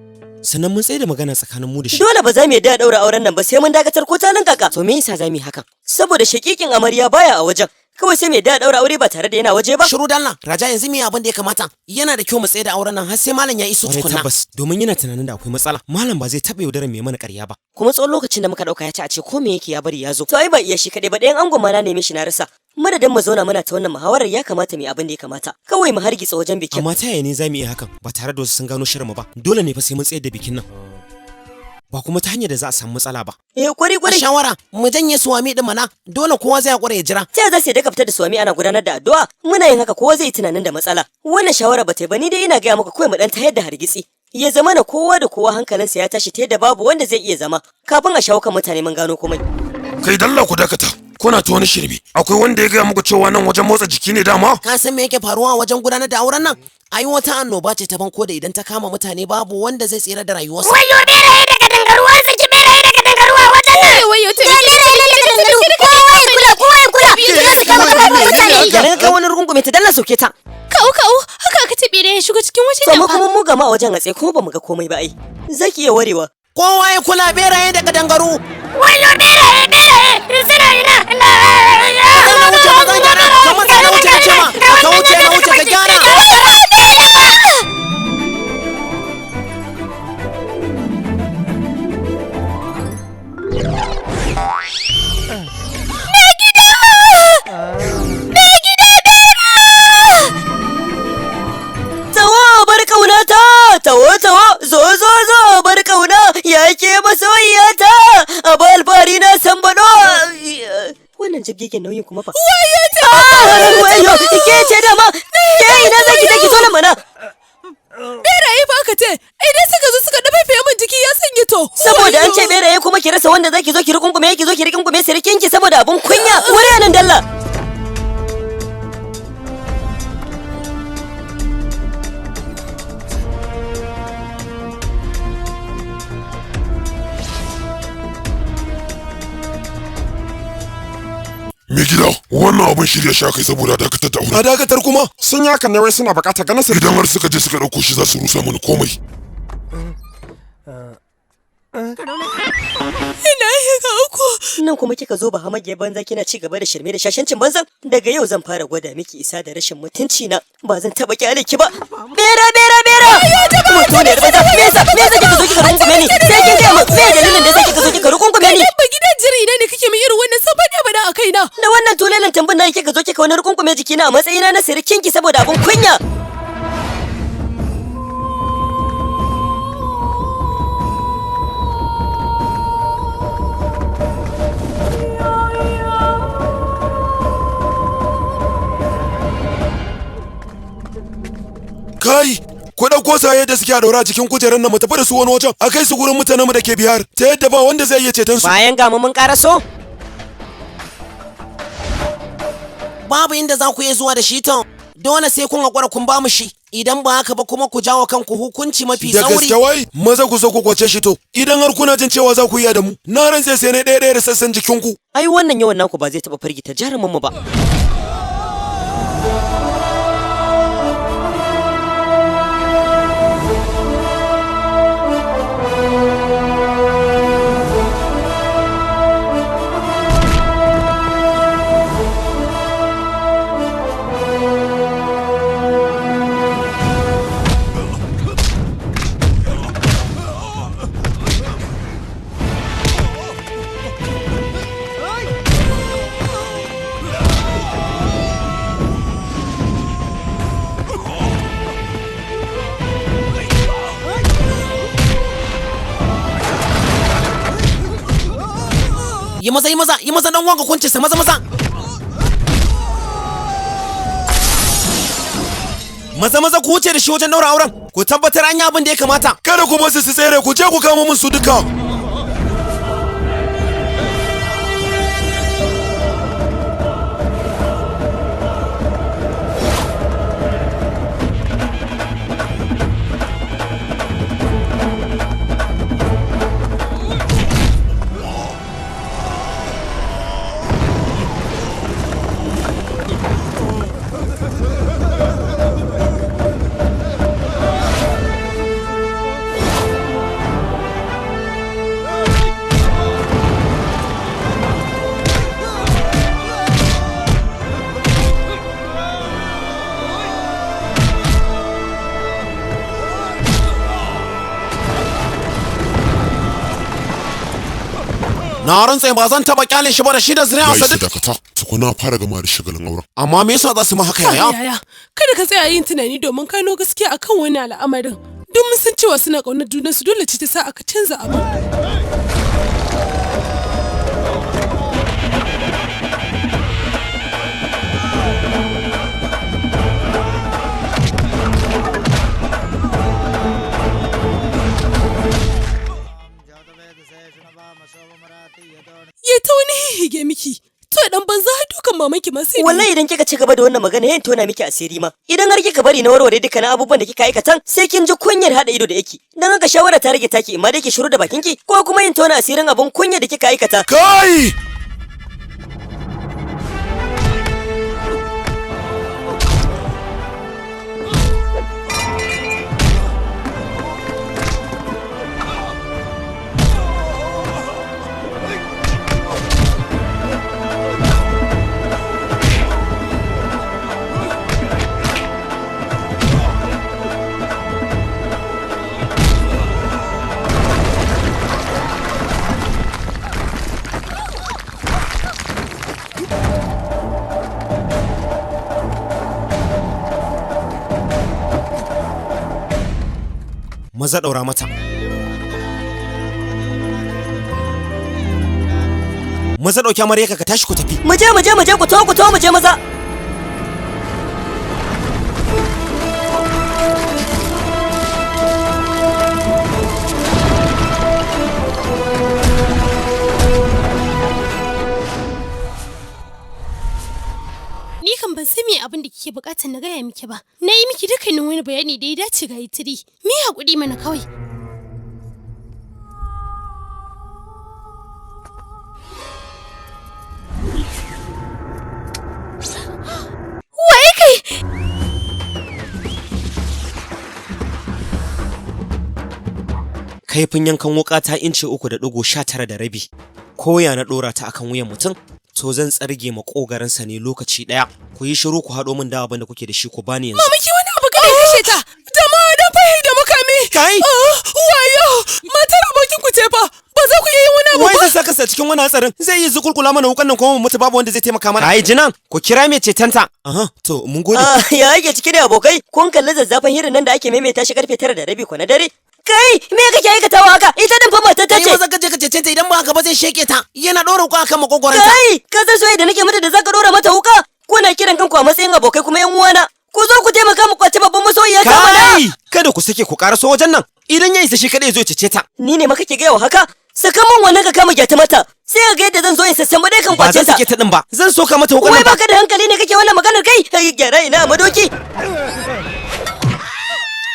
G: Sannan mun tsaye da magana tsakanin mu da shi.
A: Dole ba za mu yadda daura auren nan ba sai mun dakatar ko ta nan kaka. To me yasa za mu yi hakan? Saboda shakikin amarya baya a wajen. Kawai sai mai da daura aure ba tare da yana waje ba.
H: Shiru dalla, Raja yanzu me abin da ya kamata? Yana da kyau mu tsaye da auren nan har sai malam ya iso tukunna.
G: Tabbas, domin yana tunanin da akwai matsala. Malam ba zai taɓa yaudarar mai mana ƙarya ba.
A: Kuma tsawon lokacin da muka dauka ya ci a ce ko me yake ya bari ya zo. To ai ba iya shi kaɗai ba, ɗayan angon ma na neme shi na rasa. Madadin mu zauna muna ta wannan muhawarar ya kamata mu yi abin da ya kamata. Kawai mu hargitsa wajen bikin.
G: Amma ta yaya ne za mu iya hakan ba tare da wasu sun gano shirin mu ba? Dole ne fa sai mun tsayar da bikin nan. Ba kuma ta hanyar da za a samu matsala ba.
A: Kwari.
H: Shawara, mu janye suwami din mana. Dole kowa zai hakura ya jira.
A: Ta za su daga fitar da suwami ana gudanar da addu'a. Muna yin haka kowa zai yi tunanin da matsala. Wannan shawara ba ta yi ba, ni dai ina gaya maka kawai mu dan tayar da hargitsi. Ya zama na kowa da kowa hankalinsa ya tashi ta yadda babu wanda zai iya zama kafin a shawo kan mutane mun gano komai.
B: Kai dalla ku dakata. Kuna ta wani shirme. Akwai wanda ya gaya muku cewa nan wajen motsa jiki ne dama?
H: Ka san me yake faruwa wajen gudanar da auren nan? Ai wata annoba ce ta banko da idan ta kama mutane babu wanda zai tsira da rayuwarsa.
J: Wayo beraye daga dangaruwa saki beraye daga dangaruwa wajen nan.
C: Wayo ta
A: Yana ga wani rungume ta dalla soke ta.
C: Kawo haka aka taɓe da ya shigo cikin wajen nan.
A: Sama kuma mu gama a wajen a tsaye kuma bamu ga komai ba ai. Zaki iya warewa.
H: Kowa ya kula beraye daga dangaru.
J: Wayo beraye suna ina.
H: Ka wuce mazan gyara, ka matsa na wuce ka ce ma, ka wuce na wuce ka gyara.
A: Tawo bar kauna yake masoyiyata a balbari na san bado. Wannan jibgegen nauyin kuma fa. Wayo ke ce da ma ke ina zaki zo nan mana.
E: Beraye fa aka ce idan suka zo suka dafafe min jiki ya sanya to.
A: Saboda an ce beraye kuma ki rasa wanda zaki zo ki rikunkume sirikinki saboda abun kunya. Wuri nan dalla.
B: Me gida, wannan abin shirya sha kai saboda dakatar da aure.
F: A dakatar kuma? Sun yi hakan ne wai suna bukatar ganin su.
B: Idan har suka je suka dauko shi za su rusa mana komai.
E: Ina yi ga uku.
A: Nan kuma kika zo ba hamage banza kina ci gaba da shirme da shashancin banzan. Daga yau zan fara gwada miki isa da rashin mutunci na. Ba zan taba kyale ki ba. Bera. Mutum ne da banza. Me yasa kika zo kika rungume ni? Sai kin ga mu me dalilin da yasa kika zo kika rungume ni?
E: Ba gidan jiri ina ne kake min irin wannan sabani ba da a kaina.
A: Da wannan tulelan tambun nan kika zo kika wani rungume jikina a matsayina na sirikinki saboda abun kunya.
I: ku dauko saye da suke daura a cikin kujerar nan mu tafi da su wani wajen a kai su gurin mutanen mu da ke bihar ta yadda ba wanda zai iya ceton su
G: bayan ga mu mun karaso babu inda za ku iya zuwa da shi ton dole sai kun hakura kun ba mu shi idan ba haka ba kuma ku jawo kanku hukunci mafi
I: da
G: tsauri
I: gaske wai maza ku zo ku kwace shi to idan har kuna jin cewa za ku iya da mu na rantse sai ne ɗaya da sassan jikinku
A: ai wannan yawan naku ba zai taɓa firgita jarumin mu ba.
G: yi maza dan wanka kunce sa maza ku wuce da shi wajen daura auren ku tabbatar an yi abin da ya kamata
I: kada ku basu su tsere ku je ku kama mun su duka na rantse ba zan taba kyale shi ba da shi da zuriya
B: sa dakata tukuna fara gama da shagalin auren
I: amma me yasa za su ma haka
E: yaya kada ka tsaya yin tunani domin kano gaskiya akan wani al'amarin don mun san cewa suna ƙaunar junansu dole ce ta sa aka canza abu ya ta wani hihige miki to dan banza dukan mamaki masu
A: wallahi idan kika ci gaba da wannan magana yayin tona miki asiri ma idan har kika bari na warware dukkan abubuwan da kika aikatan sai kin ji kunyar hada ido da yake dan haka shawara ta rage taki amma dai ki shiru da bakinki ko kuma yin tona asirin abun kunya da kika aikata
I: kai
G: maza daura mata maza dauki amarya ka tashi ku tafi
A: mu je ku to mu je maza
C: Ni kan ban san me abin da kike bukatar na gaya miki ba. Na yi miki dukkanin wani bayani da ya dace ga Itiri. Mi hakuri mana kawai. Waye kai?
G: Kaifin yankan wuka ta inci 3.19 da rabi. Koya na dora ta akan wuyan mutum. To zan tsarge makogaransa ne lokaci daya. Ku yi shiru ku haɗo min da abin da kuke da shi ku bani yanzu.
E: Mamaki wani abu kada ya kashe ta. Jama'a da fahi da makami.
G: Kai.
E: Wayo, matar abokin ku ce fa. Ba za ku iya yin wani abu ba.
G: Wai zai saka sa cikin wani hatsarin. Zai yi zukulkula mana wukan nan kuma mu mutu babu wanda zai taimaka mana. Kai jinan, ku kira me cetanta. Aha, to mun gode.
A: Ya yake ciki da abokai. Kun kalli zazzafan hirin nan da ake maimaita shi karfe 9:30 ko na dare. Kai, me kake aikatawa haka? Ita din fa matar ta ce.
G: Kai maza ka je ka cece ta idan ba haka ba zai sheke ta. Yana dora wuka akan makogoransa.
A: Kai, ka san soyayya da nake mata da zaka dora mata wuka? Kuna kiran kanku a matsayin abokai kuma yan uwana. Ku zo ku taimaka mu kwace babban masoyiya ta mana.
G: Kai! Kada ku sake ku karaso wajen nan. Idan ya isa shi kada ya zo ya cece ta.
A: Ni ne maka ke gaya wa haka? Saka min wannan ka kama gyata mata. Sai ka ga yadda zan zo in sassan dai kan
G: Ba
A: kwace
G: zan
A: ta.
G: sake ta din ba. Zan soka mata wukan
A: Wai
G: nan ba.
A: baka da hankali ne kake wannan maganar kai? Ai gyara ina madoki.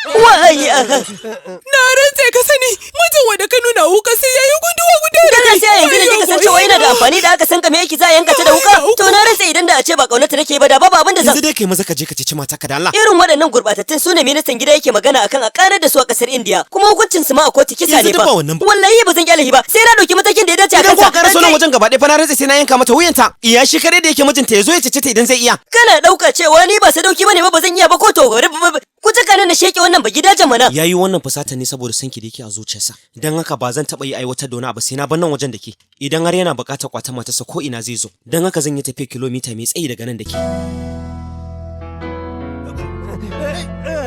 E: Na rantse ka sani mutum wanda ka nuna wuka sai yayi guduwa guda da
A: Daga sai yanzu da kika san cewa yana da amfani da aka san ka me yake za a yanka ta da wuka. To na rantse idan da a ce ba kaunata nake ba da babu abin da zan.
G: Yanzu dai kai maza ka je ka cece mata ka da Allah.
A: Irin waɗannan gurbatattun su ne ministan gida yake magana akan a karar da su a kasar India kuma hukuncin su ma a kotu kisa
G: Yanzu
A: ne
G: duk
A: fa.
G: ba wannan ba.
A: Wallahi ba zan kyale shi ba sai na dauki matakin da ya dace a
G: Idan
A: kansa.
G: ku karaso nan wajen gaba ɗaya fa na rantse sai na yanka mata wuyanta. Iya shi kare da yake mijinta ya zo ya cece ta idan zai iya.
A: Kana dauka cewa ni ba sadauki bane ba zan iya ba ko to ku taka na sheke wannan ba gidajen mana.
G: Yayi wannan fusata ne saboda sanki da yake a zuciyarsa. Dan haka ba zan taba yi aiwatar da wani abu sai na bar nan wajen da ke. Idan har yana buƙatar kwata matarsa ko ina zai zo. Dan haka zan yi tafiya kilomita mai tsayi daga nan da ke.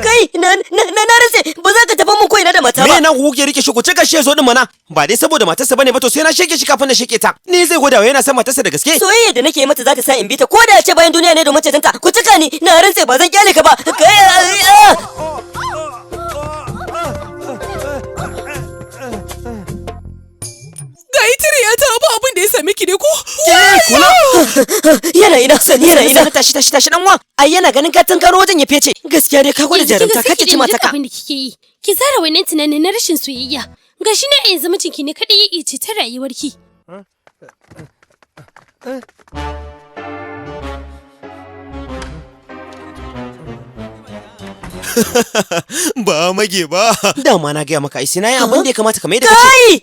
A: Kai na rantse ba za ka tafi mun ko ina da mata ba.
G: Me na kuke rike shi ku cika shi zo din mana? Ba dai saboda matarsa bane ba to sai na sheke shi kafin na sheke ta. Ni zai gwada yana son matarsa da gaske.
A: Soyayya da nake mata za ta sa in bi ta ko da ya ce bayan duniya ne domin cetanta. Ku cika ni na rantse ba zan kyale ka ba.
E: ga itiriya ta ba abin da ya same ki ne ko
G: Kula.
A: Yana ina sani yana ina.
G: Tashi dan wa. Ai yana ganin ka tunkaro wajen ya fece. Gaskiya dai ka gwada jarumta kake ci mata ka.
C: Abin da kike yi. Ki zara wannan tunanin na rashin soyayya. Gashi ne a yanzu mijinki ne kada ya iya ta rayuwarki.
G: Ba mage ba. Dama na gaya maka ai sai na yi abin da ya kamata ka mai da kace.
A: Kai!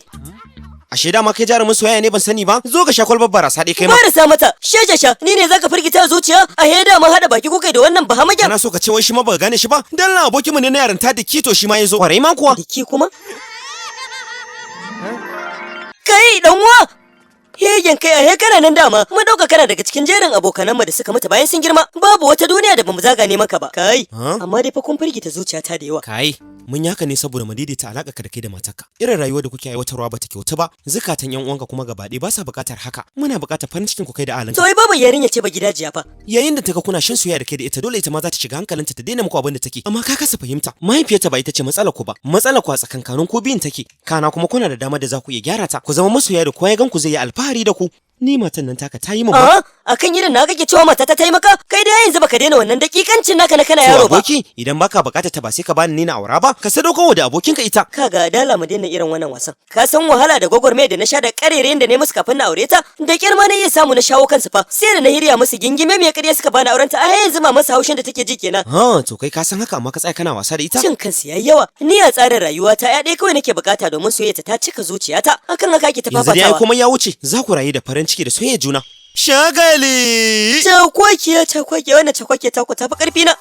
G: Ashe dama kai jarumin soyayya ne ban sani ba. Zo ga shakwal babbar rasa dai kai ma.
A: Marasa mata, shashasha, ni ne zaka firgita zuciya a heda ma hada baki kukai da wannan bahamagen.
G: Kana so ka ce wai shi ma ba gane shi ba? Dan la abokin mu ne na yarinta da kito shi ma yazo. Kwarai ma kuwa.
A: Diki kuma? Kai dan uwa! Hegen kai a kana nan dama, mun dauka kana daga cikin jerin abokananmu da suka mutu bayan sun girma. Babu wata duniya da bamu zagane maka ba. Kai, amma dai fa kun firgita zuciyata da yawa.
G: Kai, mun yaka ne saboda mu daidaita alaka ka da kai da matarka. Irin rayuwar da kuke aiwatarwa ba ta kyauta ba. Zukatan yan uwanka kuma gaba ɗaya ba sa buƙatar haka. Muna buƙatar farin cikin ku kai da alanka.
A: To ai babu yarinya ce ba gidajiya fa.
G: Yayin da ta ga kuna shan soyayya da kai da ita dole ita ma za ta shiga hankalinta ta daina muku abin da take. Amma ka kasa fahimta. Mahaifiyarta ba ita ce matsalar ku ba. Matsalar ku a tsakankanin ku biyun take. Kana kuma kuna da dama da za ku iya gyara ta. Ku zama masoya da kowa ya gan ku zai yi alfahari da ku. Ni matan nan taka ta yi min ba.
A: Akan irin na kake cewa mata ta taimaka? Kai dai yanzu baka daina wannan dakikancin naka na kana yaro ba.
G: Aboki, idan baka bukata ta ba sai ka bani ni na aura ba. Ka sadaukar da abokinka ita.
A: Kaga dala mu daina irin wannan wasan. Ka san wahala da gwagwarmaya da na sha da karerayen da ne musu kafin na aure ta? Da kyar ma na iya samu na shawo kansu fa. Sai da na hirya musu gingime mai ƙarya suka bani auren ta. A yanzu ma masa haushin da take ji kenan.
G: To kai ka san haka amma ka tsaya kana wasa da ita?
A: Cin kansu yayi yawa. Ni a tsarin rayuwata ya ɗaya kawai nake bukata domin soyayya ta cika zuciyata. Akan haka ki ta fafatawa.
G: Yanzu dai kuma ya wuce. Za ku rayu da farin ciki da soyayya juna. Shagali!
A: Cakwakiya wannan cakwakiya ta ku tafi ƙarfi na.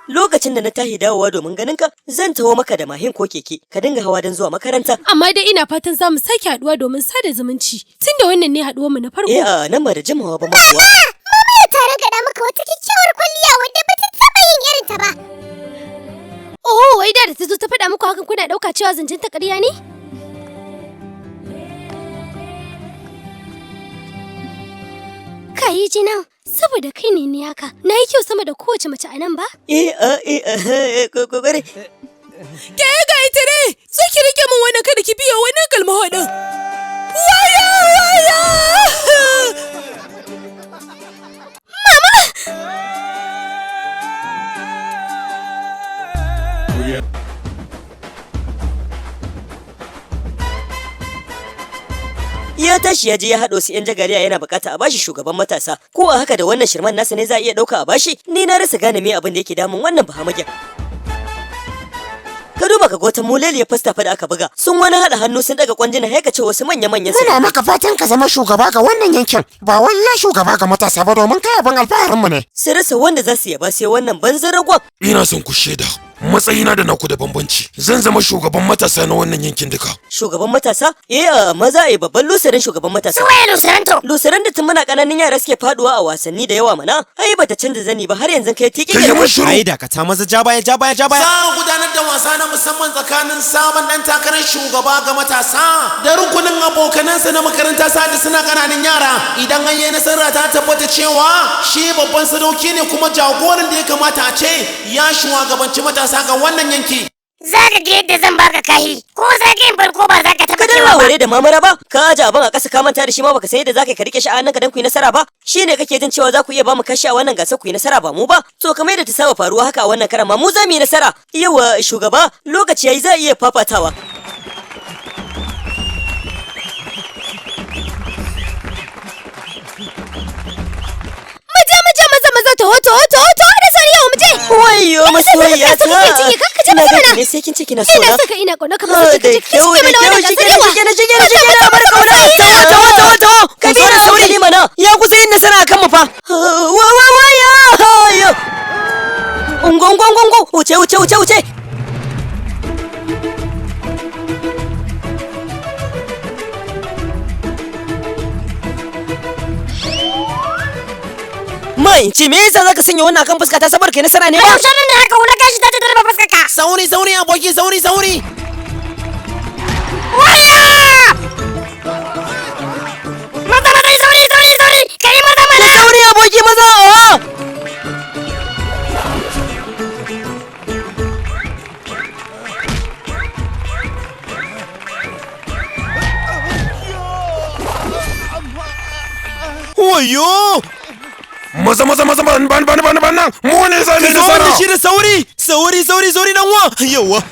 A: Lokacin da na tahi dawowa domin ganin ka, zan taho maka da mahin ko keke, ka dinga hawa don zuwa makaranta.
C: Amma dai ina fatan za mu sake haduwa domin sada zumunci. Tunda wannan ne haduwar mu na farko.
A: Nan ba da jimawa ba ma kuwa.
J: Mama ya tare gada maka wata kyakkyawar kwalliya wadda ba ta taɓa yin irin ta ba.
C: Oh, wai da ta zo ta faɗa muku hakan kuna ɗauka cewa zancen ta ƙarya ne? Kayi jinan, saboda kai ne haka, na yi kyau sama da kowace mace a nan ba?
A: Kokore.
E: Ke ga ita ne, so ki rike min wannan kada ki biya wannan kalma hodin. Waya!
A: Ya tashi ya je ya haɗo su 'yan jagariya yana bukata a bashi shugaban matasa. Ko a haka da wannan shirman nasa ne za a iya ɗauka a bashi? Ni na rasa gane me abin da yake damun wannan bahamagen. Ka duba ka ga wata muleliyar fasta fa da aka buga. Sun wani haɗa hannu sun daga kwanjina ya ce wasu manya-manyan
F: Muna maka fatan ka zama shugaba ga wannan yankin. Ba wai shugaba ga matasa ba domin kai abin alfaharinmu ne.
A: Su rasa wanda za su yaba sai wannan banzan ragon.
I: Ina son ku shaida. Matsayina da naku da bambanci. Zan zama shugaban matasa na wannan yankin duka.
A: Shugaban matasa? Maza babban lusarin shugaban matasa.
J: Waye lusaran to?
A: Lusaran da tun muna ƙananan yara suke faduwa a wasanni da yawa mana. Ai bata canza zani ba har yanzu kai tiki.
I: Kai mun shiru.
G: Ai dakata maza ja baya.
H: Za a gudanar da wasa na musamman tsakanin sabon dan takarar shugaba ga matasa da rukunin abokanansa na makaranta sa'ad suna ƙananan yara. Idan an yi nasara ta tabbata cewa shi babban sadauki ne kuma jagoran da ya kamata a ce ya shugabanci matasa ƙasa ga wannan yanki.
J: Za ka ga yadda zan baka kahi, ko zagayen farko ba za ka taɓa
A: Ka
J: cewa
A: dalla
J: ba.
A: ware da mamara ba, ka aje abin a ƙasa ka manta da shi ma baka san yadda zaka ka rike shi a hannunka dan ku yi nasara ba. Shine kake jin cewa za ku iya ba mu kashi a wannan gasar ku yi nasara ba mu ba. To kamar yadda ta saba faruwa haka a wannan karan ma mu za mu yi nasara. Yawa shugaba, lokaci yayi za a iya fafatawa.
C: Maza taho da sauri yau mu je.
A: Wayyo masoyiya ta.
C: Ka je maza mana.
A: Ne sai kin ce kina so
C: Ina
A: na.
C: saka ina kauna ka maza
A: Da kyau da kyau shige na bar kauna. Tawo. Ka bi da sauri ne mana. Ya kusa yin nasara akan mu fa. Waya. Ungo. Wuce. Mai, ce me yasa zaka sanya wannan kan fuska ta saboda kai nasara ne ba?
J: Yaushe nan da haka wula gashi ta tarba fuskar ka.
H: Sauri aboki, sauri.
J: Maza sauri. Kai maza mana.
A: Sauri aboki maza.
G: Wayo!
I: Maza ban nan. Mu ne za mu yi
G: Ka zo
I: nasara.
G: da shi da sauri! Sauri dan wa! Yawa!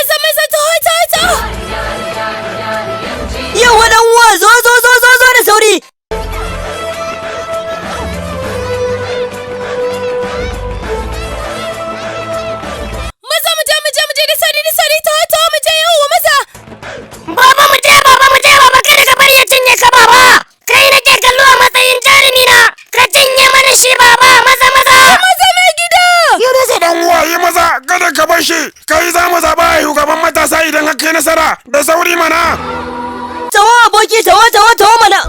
C: Maza taho.
A: Yawa dan uwa zo da sauri.
C: Maza mu je da sauri taho mu je yawa maza.
J: Baba mu je baba kada ka bari ya cinye ka baba. Kai nake kallo a matsayin jarumi na. Ka cinye mana shi baba maza.
C: Maza mai gida.
I: Yi maza dan uwa, yi maza, kada ka bar shi. Kai za mu zaɓa a shugaban matasa idan haka yi nasara. Da sauri mana.
A: Tawo aboki tawo mana.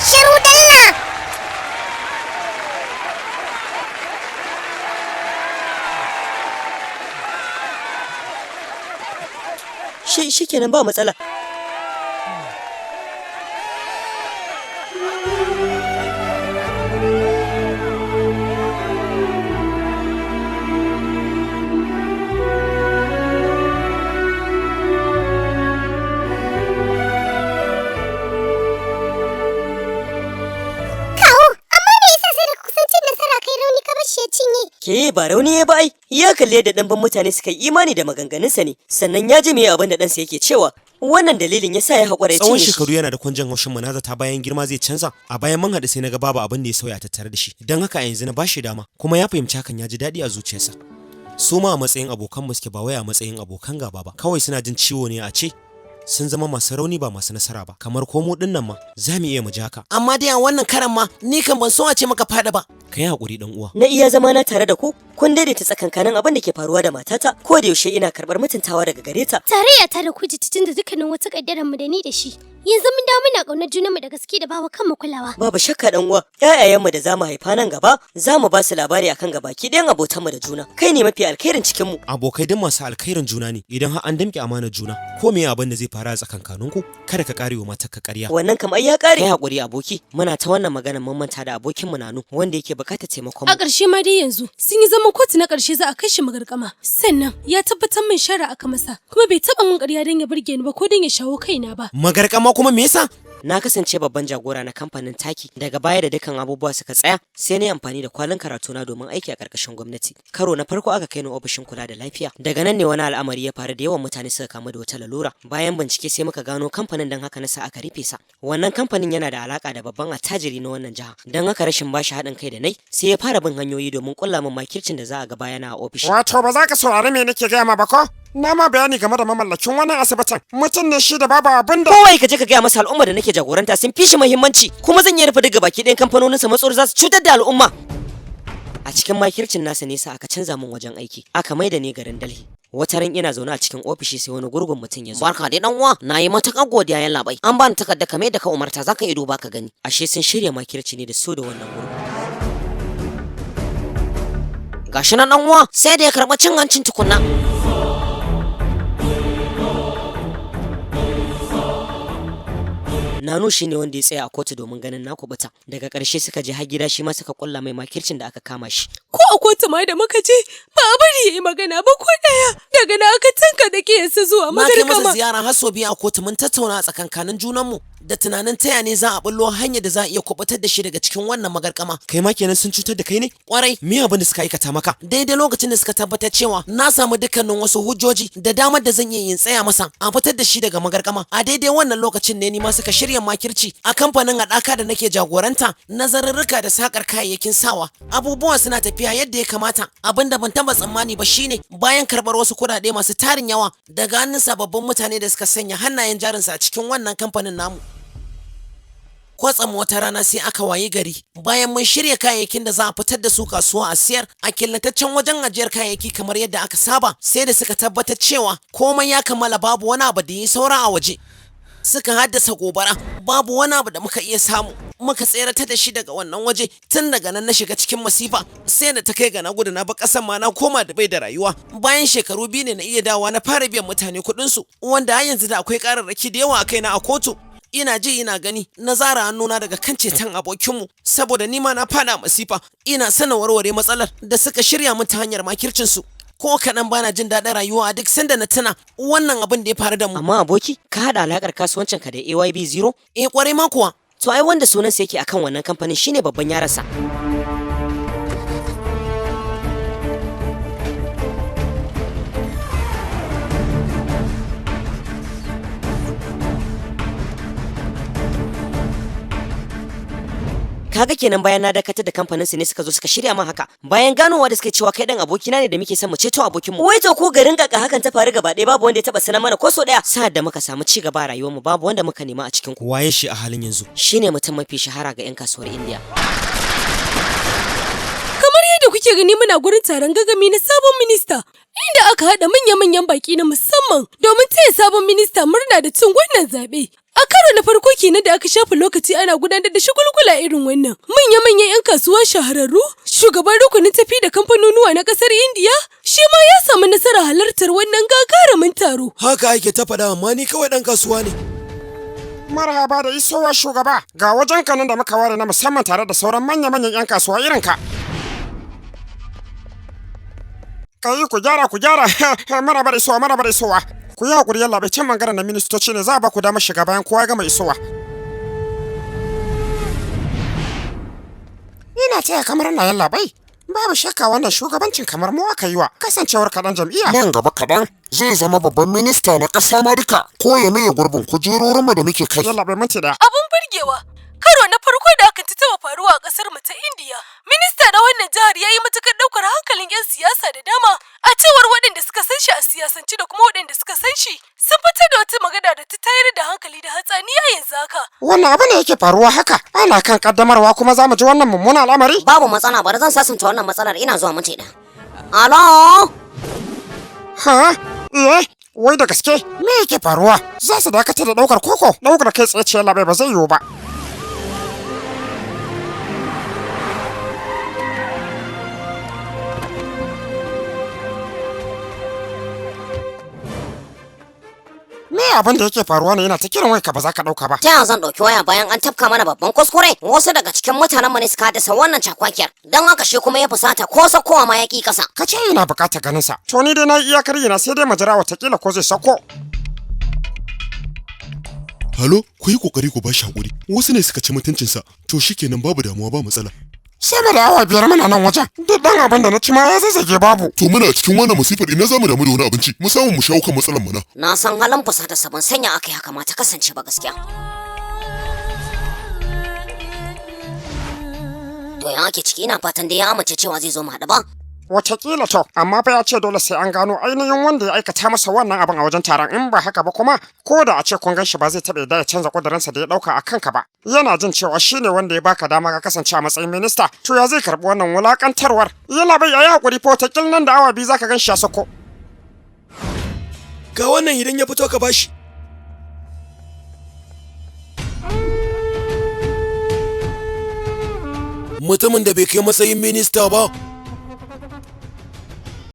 J: Shiru dalla.
A: Shikenan ba matsala. Ke ba rauni ya ba ai, ya kalle da ɗanban mutane suka yi imani da maganganunsa ne, sannan ya ji me abin da ɗansa yake cewa. Wannan dalilin ya sa ya haƙura ya
G: Tsawon
A: cinye shi.
G: shekaru yana da kwanjan haushin manaza ta bayan girma zai canza. A bayan mun haɗu sai na ga babu abin da ya sauya tattare da shi. Don haka a yanzu na bashi dama, kuma ya fahimci hakan ya ji daɗi a zuciyarsa. Su ma a matsayin abokan mu suke ba wai a matsayin abokan gaba ba. Kawai suna jin ciwo ne a ce sun zama masu rauni ba masu nasara ba. Kamar komo ɗin nan ma za mu iya mu ji haka.
H: Amma dai a wannan karan ma ni kan ban so a ce maka fada ba.
G: Ka yi haƙuri ɗan uwa.
A: Na iya zama na tare da ku, kun daidaita tsakankanin abin da ke faruwa da matata, ko da yaushe ina karɓar mutuntawa daga gare ta.
C: Tarayya ta da kuji tun da dukkanin wata kaddaran mu da ni da shi. Yanzu mun dawo muna ƙaunar junanmu da gaske da bawa kanmu kulawa.
A: Babu shakka dan uwa, ƴaƴayenmu da zamu haifa nan gaba, zamu ba su labari akan gabaki ɗayan abotanmu da juna. Kai ne mafi alkhairin cikin mu.
G: Abokai duk masu alkhairin juna ne idan har an damƙe amanar juna. Ko me abin da zai fara a tsakankaninku, kada ka ƙare wa matarka ƙarya.
A: Wannan kam ai ya ƙare. Kai hakuri aboki, muna ta wannan maganar mun manta da abokin mu Nanu wanda yake buƙatar taimakon mu.
C: A ƙarshe ma dai yanzu sun yi zaman kotu na ƙarshe za a kai shi magarkama. Sannan ya tabbatar min shara aka masa, kuma bai taɓa min ƙarya don ya burge ni ba ko don ya shawo kaina ba.
G: Magarkama kuma me yasa?
A: Na kasance babban jagora na kamfanin taki, daga baya da dukkan abubuwa suka tsaya sai na yi amfani da kwalin karatuna domin aiki a ƙarƙashin gwamnati. Karo na farko aka kai ni ofishin kula da lafiya, daga nan ne wani al'amari ya faru da yawan mutane suka kamu da wata lalura. Bayan bincike sai muka gano kamfanin, don haka na sa aka rufe sa. Wannan kamfanin yana da alaka da babban attajiri na wannan jiha, don haka rashin bashi haɗin kai da nai sai ya fara bin hanyoyi domin ƙulla min makircin da za a ga bayana a ofishin.
F: Wato ba za ka saurari me nake gaya ma ba ko? Na ma bayani game da mamallakin wannan asibitin. Mutum ne shi da babu abin da...
A: Kowai ka je ka gaya masa al'umma da nake jagoranta sun fi shi muhimmanci, kuma zan iya rufe daga baki ɗayan kamfanoninsa matsor za su cutar da al'umma. A cikin makircin nasa ne sa aka canza min wajen aiki, aka mai da ni garin Delhi. Wata ran ina zaune a cikin ofishi sai wani gurgun mutum ya zo.
K: Barka dai dan uwa, nayi matakan godiya yalla bai. An bani takarda kamar da ka umarta, zaka iya duba ka gani.
A: Ashe sun shirya makirci ne da su da wannan gurgun.
K: gashi nan dan uwa sai da ya karɓi cin hancin tukunna. Nanu shine wanda ya tsaya a kotu domin ganin na kubuta. Daga ƙarshe suka je har gida shi ma suka kulla mai makircin da aka kama shi.
E: Ko a kotu ma da muka je ba a bari yayi magana ba ko daya. Daga na aka tanka da kiyasa zuwa
G: Na kai masa
E: magarkama.
G: ziyara har sau biyu a kotu mun tattauna a tsakankanin junanmu da tunanin taya ne za a bullo hanyar da za a iya kubutar da shi daga cikin wannan magarkama. Kai ma kenan sun cutar da kai ne? Kwarai, me abin da suka aikata maka? Daidai lokacin da suka tabbatar cewa na samu dukkanin wasu hujjoji da damar da zan iya yin tsaya masa a fitar da shi daga magarkama. A daidai wannan lokacin ne ni ma suka shirya makirci a kamfanin haɗaka da nake jagoranta, nazararruka da sakar kayayyakin sawa. Abubuwan suna tafiya yadda ya kamata. Abin da ban taba tsammani ba shine bayan karɓar wasu kuɗaɗe masu tarin yawa daga hannun sababbin mutane da suka sanya hannayen jarinsa a cikin wannan kamfanin namu. Kwatsam wata rana sai aka waye gari bayan mun shirya kayayyakin da za a fitar da su kasuwa a siyar a killataccen wajen ajiyar kayayyaki kamar yadda aka saba, sai da suka tabbatar cewa komai ya kammala babu wani abu da yi saura a waje. Suka haddasa gobara, babu wani abu da muka iya samu, muka tseratar da shi daga wannan waje. Tun daga nan na shiga cikin masifa, sai da ta kai ga na gudu na ba kasan ma na koma da bai da rayuwa. Bayan shekaru 2 ne na iya dawa na fara biyan mutane kuɗin su, wanda har yanzu da akwai ƙararraki da yawa a kaina a kotu. Ina ji ina gani na zara hannuna daga kan ceton abokinmu saboda nima na fada masifa. Ina sana warware matsalar da suka shirya min ta hanyar makircinsu. Ko kaɗan bana jin daɗin rayuwa a duk sanda na tuna wannan abin da ya faru da mu.
K: Amma aboki, ka haɗa alaƙar kasuwancinka da AYB Zero?
G: Kwarai ma kuwa.
K: To ai wanda sunansa yake akan wannan kamfanin shine babban yaransa. Kaga kenan bayan na dakatar da kamfanin su ne suka zo suka shirya min haka. Bayan ganowa da suke cewa kai dan abokina ne da muke son mu ceto abokin mu. Wai to ko garin kaka hakan ta faru gaba ɗaya babu wanda ya taba sanar mana ko so daya. Sa'ad da muka samu ci gaba a rayuwar mu babu wanda muka nema a cikin ku.
G: Waye shi a halin yanzu?
K: Shine mutum mafi shahara ga 'yan kasuwar India.
E: Kamar yadda kuke gani muna gurin taron gagami na sabon minista, inda aka haɗa manya-manyan baki na musamman domin taya sabon minista murna da cin wannan zaɓe. A karo na farko kenan da aka shafa lokaci ana gudanar da shagulgula irin wannan. Manya-manyan 'yan kasuwa shahararru, shugaban rukunin tafi da kamfanonuwa na ƙasar Indiya, shi ma ya samu nasarar halartar wannan gagarumin taro.
G: Haka ake ta faɗa amma ni kawai ɗan kasuwa ne.
F: Marhaba da isowa shugaba, ga wajen kanan da muka ware na musamman tare da sauran manya-manyan 'yan kasuwa irin ka. Kai ku gyara maraba da isowa. Ku yi haƙuri yalla bai can mangaren na ministoci ne za a ba ku damar shiga bayan kowa ya gama isowa. Ina taya kamar na yalla bai. Babu shakka wannan shugabancin kamar mu aka yi wa kasancewar kaɗan jam'iyya.
I: Nan gaba kaɗan zai zama babban minista na ƙasa ma duka ko ya maye gurbin kujerorinmu da muke kai.
F: Yalla bai minti ɗaya.
E: Abun burgewa. Karo na farko da aka taɓa faruwa a ƙasar mu ta Indiya. Minista na wannan jihar ya yi matuƙar ɗaukar hankalin 'yan siyasa da dama. A cewar waɗanda suka san shi a siyasance da kuma waɗanda suka san shi, sun fitar da wata magana da ta tayar da hankali da hatsaniya yanzu haka.
F: Wannan abu ne yake faruwa haka. Ana kan kaddamarwa kuma za mu ji wannan mummunan al'amari.
K: Babu matsala, bari zan sasanta wannan matsalar, ina zuwa minti ɗaya. Alo?
F: Ha? Wai da gaske me yake faruwa? Za su dakatar da ɗaukar koko? Ɗaukar kai tsaye ce labai ba zai yiwu ba. Me abin da yake faruwa ne yana ta kiran wai ka ba za ka dauka ba.
K: Ta yaya zan dauki waya bayan an tafka mana babban kuskure? Wasu daga cikin mutanen mu ne suka haddasa wannan cakwakiyar. Dan haka shi kuma ya fusata ko sakowa ma ya ki kasa.
F: Ka ce ina bukatar ganin sa. To ni dai na iyakar yana sai dai majira watakila ko zai sako.
B: Halo, ku yi kokari ku bashi hakuri. Wasu ne suka ci mutuncinsa. To shikenan babu damuwa ba matsala.
F: Sama da awa 5 muna nan wajen. Duk dan abin da na ci ma ya zazzage babu.
B: To muna cikin wannan musifar ina zamu damu da wani abinci. Mu samu mu shawo kan matsalar mu na.
K: Na san halin fusata saban sanya akai haka ma ta kasance ba gaskiya. To ya ake ciki ina fatan da ya amince cewa zai zo mu haɗu ba.
F: Watakila to, amma fa ya ce dole sai an gano ainihin wanda ya aikata masa wannan abin a wajen taron. In ba haka ba kuma ko da a ce kun ganshi ba zai taɓa da ya canza ƙudurinsa da ya ɗauka a kanka ba. Yana jin cewa shi ne wanda ya baka dama ka kasance a matsayin minista. To ya zai karɓi wannan wulaƙantarwar? Yalla bai yayi haƙuri fa watakil nan da awa 2 zaka ganshi ya sako.
G: Ga wannan idan ya fito ka bashi. Mutumin da bai kai matsayin minista ba